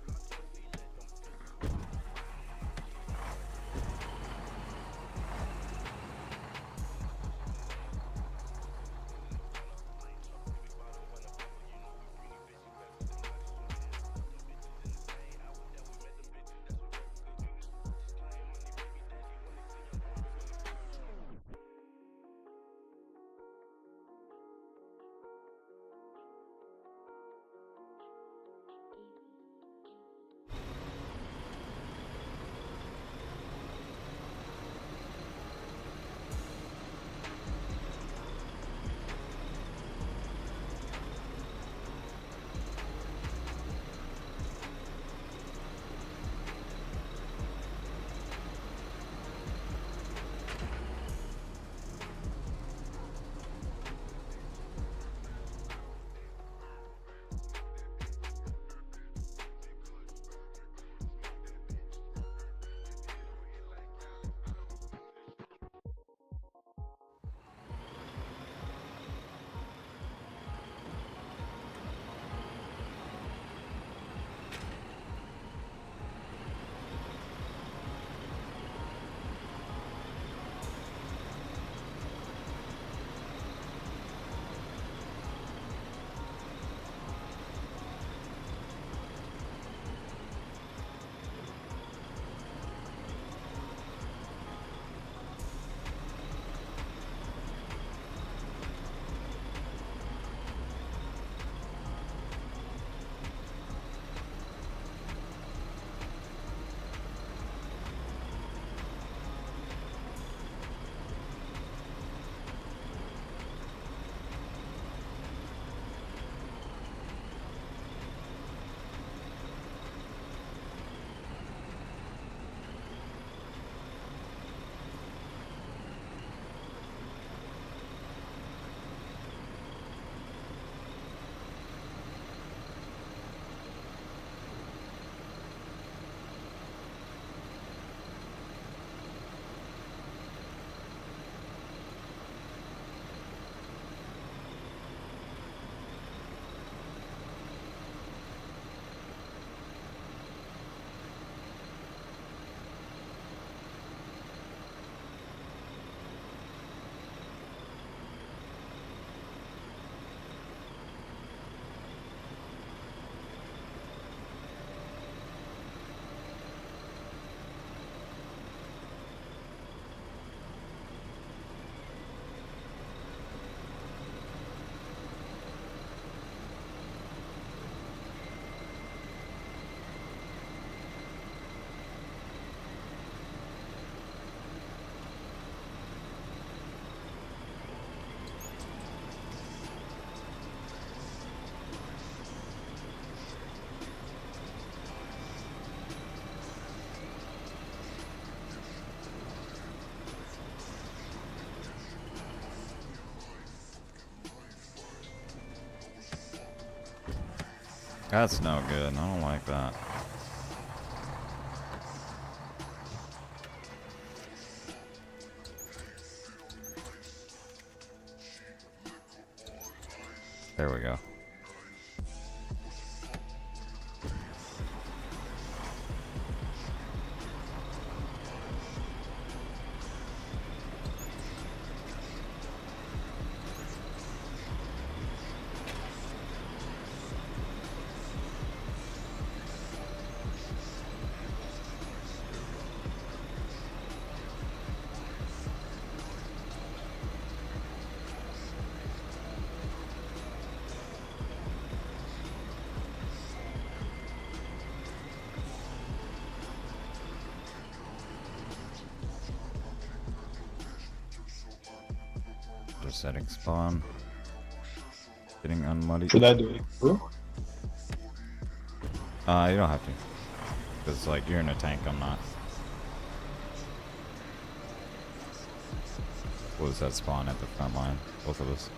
That's no good. I don't like that. There we go. Just setting spawn. Getting unmuddied. Should I do it too? You don't have to. Because, like, you're in a tank, I'm not. What was that spawn at the front line? Both of us.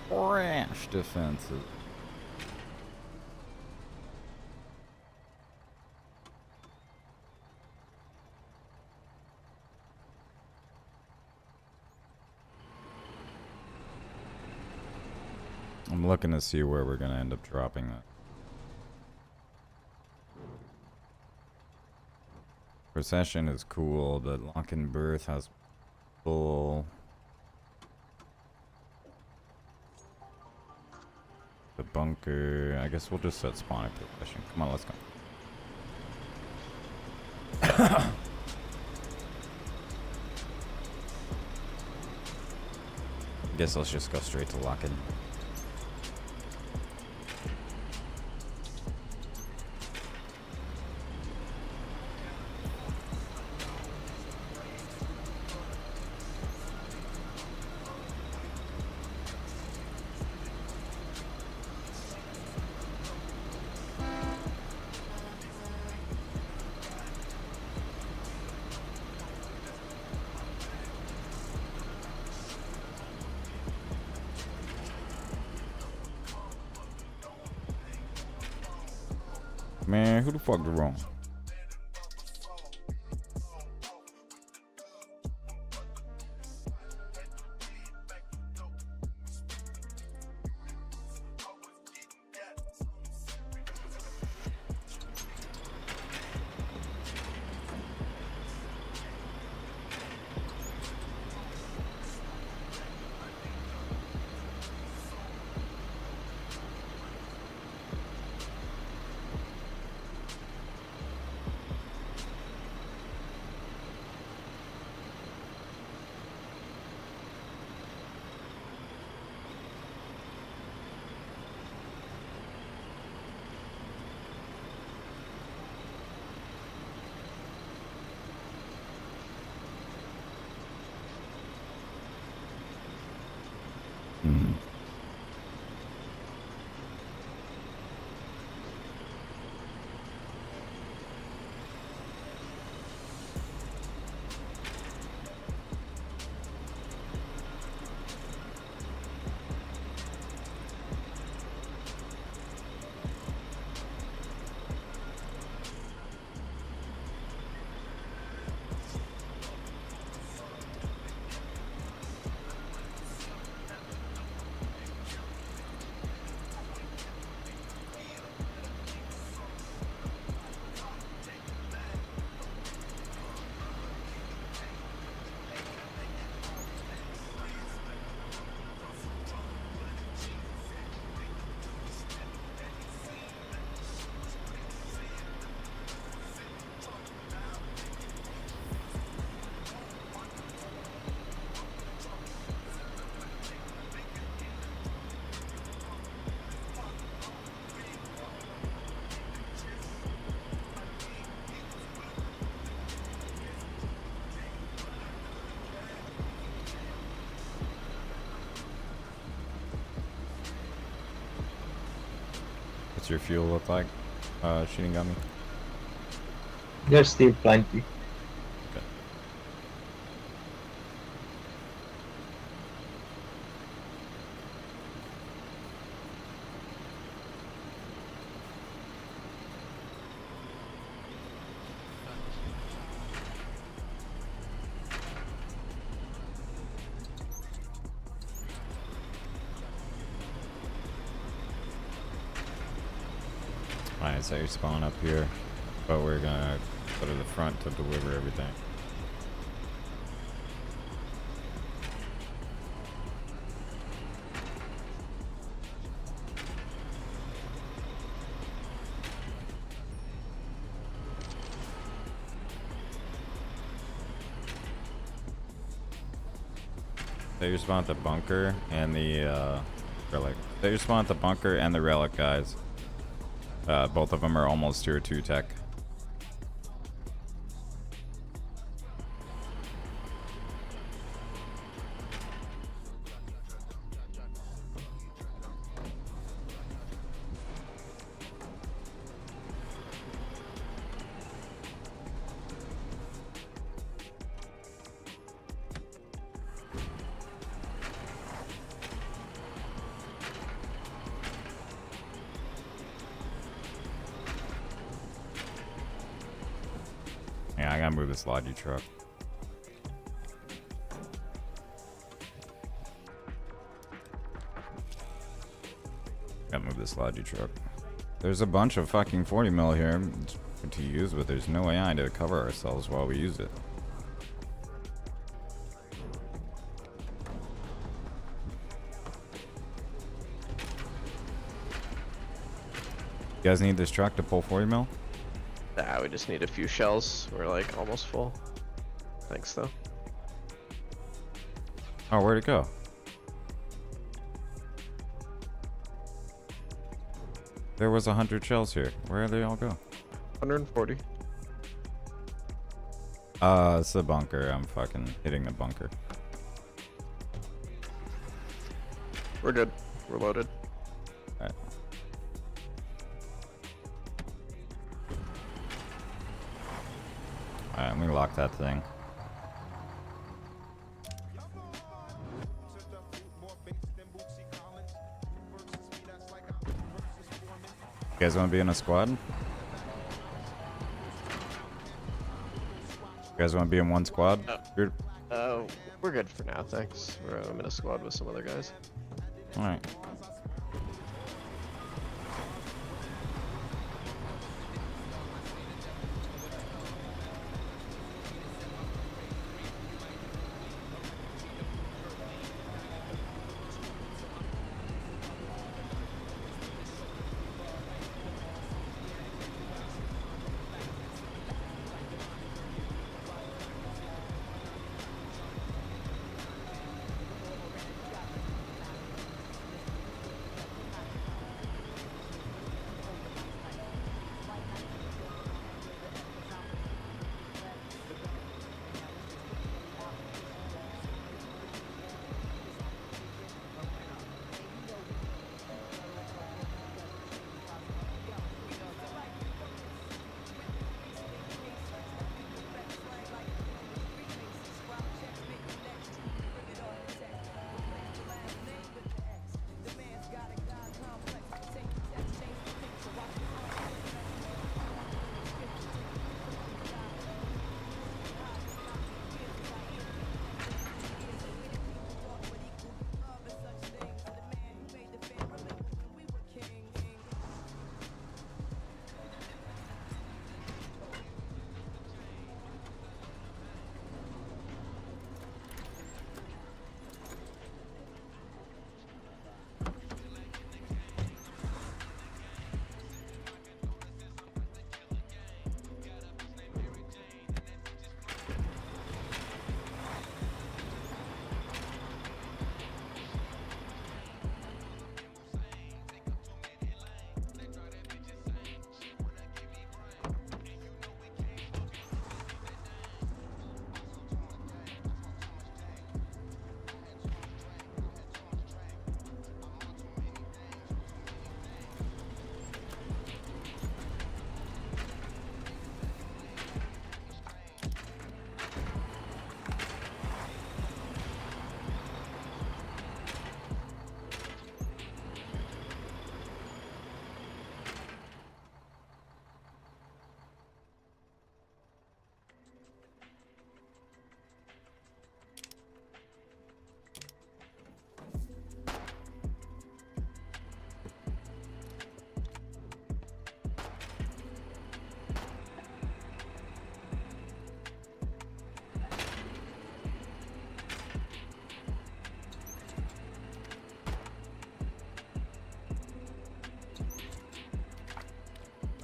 Rash defensive. I'm looking to see where we're gonna end up dropping that. Procession is cool, but Lock and Birth has full. The bunker. I guess we'll just set spawn at Procession. Come on, let's go. Guess let's just go straight to Lock-in. Man, who the fuck did wrong? What's your fuel look like, shooting gummy? There's still plenty. Okay. Alright, so you spawn up here, but we're gonna go to the front to deliver everything. They respawn at the bunker and the relic. They respawn at the bunker and the relic, guys. Both of them are almost tier 2 tech. Yeah, I gotta move this Logi truck. Gotta move this Logi truck. There's a bunch of fucking 40 mil here to use, but there's no AI to cover ourselves while we use it. You guys need this truck to pull 40 mil? Nah, we just need a few shells. We're like almost full. Thanks though. Oh, where'd it go? There was 100 shells here. Where did they all go? 140. It's the bunker. I'm fucking hitting the bunker. We're good. We're loaded. Alright. Alright, let me lock that thing. You guys want to be in a squad? You guys want to be in one squad? We're good for now, thanks. I'm in a squad with some other guys. Alright.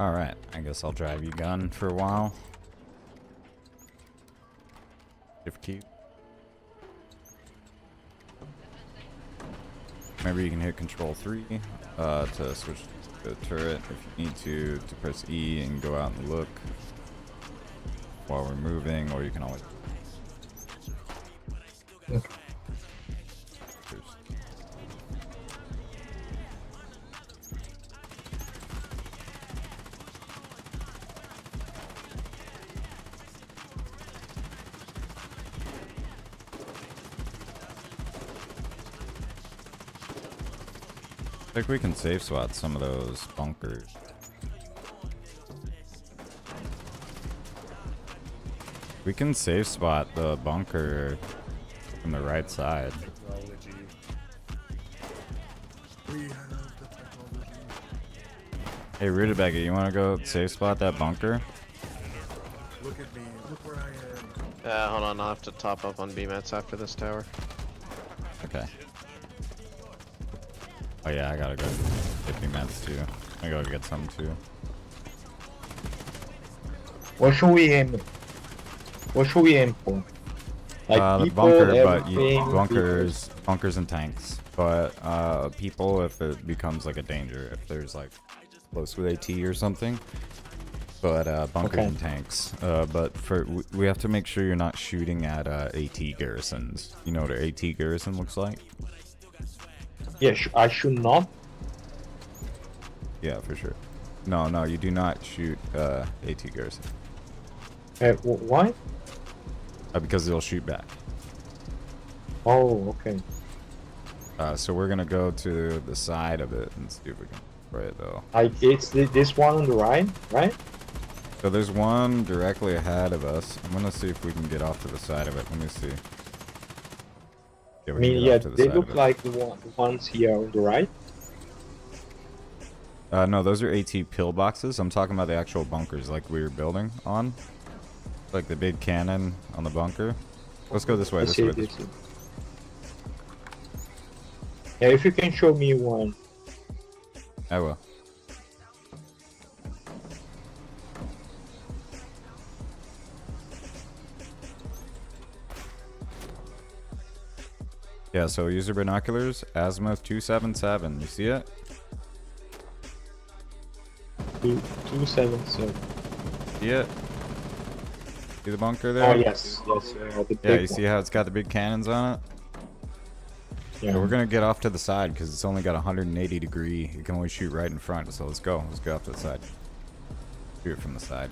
Alright, I guess I'll drive you gun for a while. Shift key. Maybe you can hit Control 3 to switch to the turret. If you need to press E and go out and look while we're moving, or you can always... I think we can safe swat some of those bunkers. We can safe spot the bunker from the right side. Hey, Rutabaga, you want to go safe spot that bunker? Look at me. Look where I am. Yeah, hold on. I'll have to top up on BMATs after this tower. Okay. Oh yeah, I gotta go get me meds too. I gotta get some too. What should we aim? What should we aim for? Like the people, bunker, but everything, bunkers and tanks. But people, if it becomes like a danger, if there's like close with AT or something. But bunkers and tanks. But we have to make sure you're not shooting at AT garrisons. You know what an AT garrison looks like? Yeah, I should not. Yeah, for sure. No, you do not shoot AT garrison. Why? Because they'll shoot back. Oh, okay. So we're gonna go to the side of it and see if we can spray it though. It's this one on the right, right? So there's one directly ahead of us. I'm gonna see if we can get off to the side of it. Let me see. Yeah, I mean, yeah, they look like the ones here on the right. No, those are AT pillboxes. I'm talking about the actual bunkers, like we were building on. Like the big cannon on the bunker. Let's go this way, this way. Yeah, if you can show me one. I will. Yeah, so user binoculars, azimuth 277. You see it? 277. See it? See the bunker there? Oh yes, yes. Yeah, you see how it's got the big cannons on it? Yeah. So we're gonna get off to the side because it's only got 180 degree. You can only shoot right in front. So let's go. Let's go off to the side. Shoot it from the side.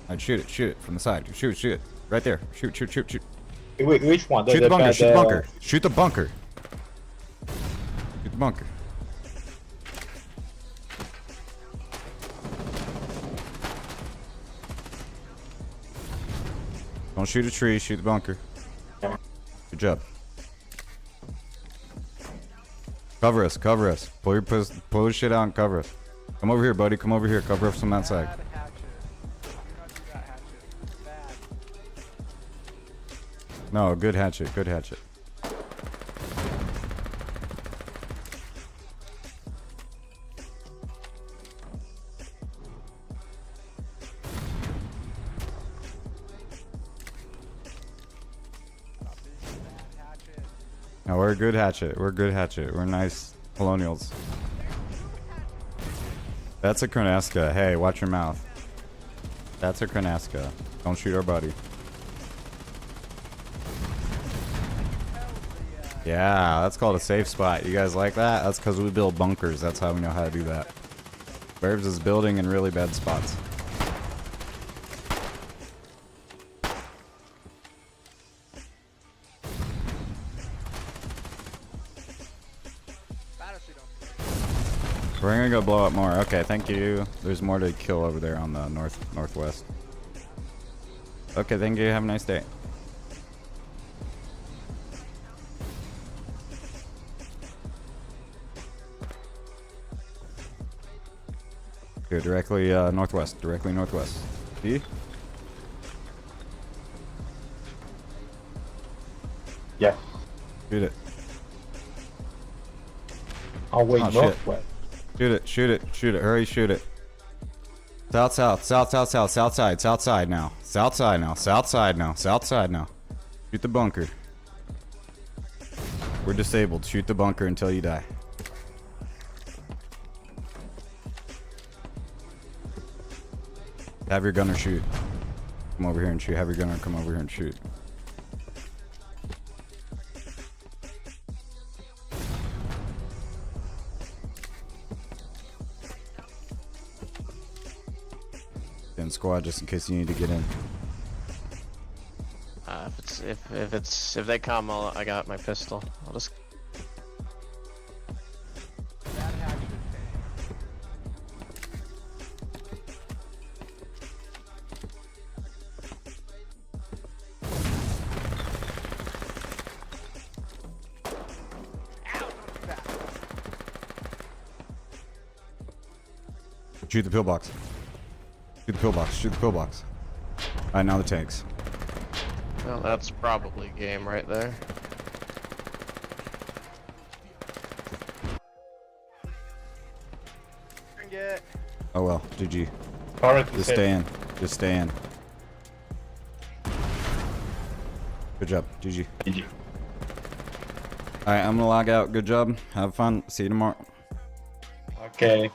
Alright, shoot it from the side. Shoot it. Right there. Shoot. Wait, which one? Shoot the bunker, shoot the bunker. Shoot the bunker. Shoot the bunker. Don't shoot a tree, shoot the bunker. Good job. Cover us. Pull your shit out and cover us. Come over here, buddy. Come over here. Cover us from that side. No, good hatchet. No, we're a good hatchet. We're nice colonials. That's a Kroneska. Hey, watch your mouth. That's a Kroneska. Don't shoot our buddy. Yeah, that's called a safe spot. You guys like that? That's because we build bunkers. That's how we know how to do that. Birbs is building in really bad spots. We're gonna go blow up more. Okay, thank you. There's more to kill over there on the northwest. Okay, thank you. Have a nice day. Go directly northwest. See? Yeah. Shoot it. I'll wait Oh, shit. northwest. Shoot it, shoot it, shoot it. Hurry, shoot it. South, south, south, south, south, south side, south side now. South side now, south side now, south side now. Shoot the bunker. We're disabled. Shoot the bunker until you die. Have your gunner shoot. Come over here and shoot. Have your gunner come over here and shoot. And squad just in case you need to get in. If they come, I got my pistol. I'll just. Shoot the pillbox. Shoot the pillbox. Shoot the pillbox. Alright, now the tanks. Well, that's probably game right there. Oh well, GG. Alright, Just stay in. Just stay in. Good job, GG. GG. Alright, I'm gonna log out. Good job. Have fun. See you tomorrow. Okay.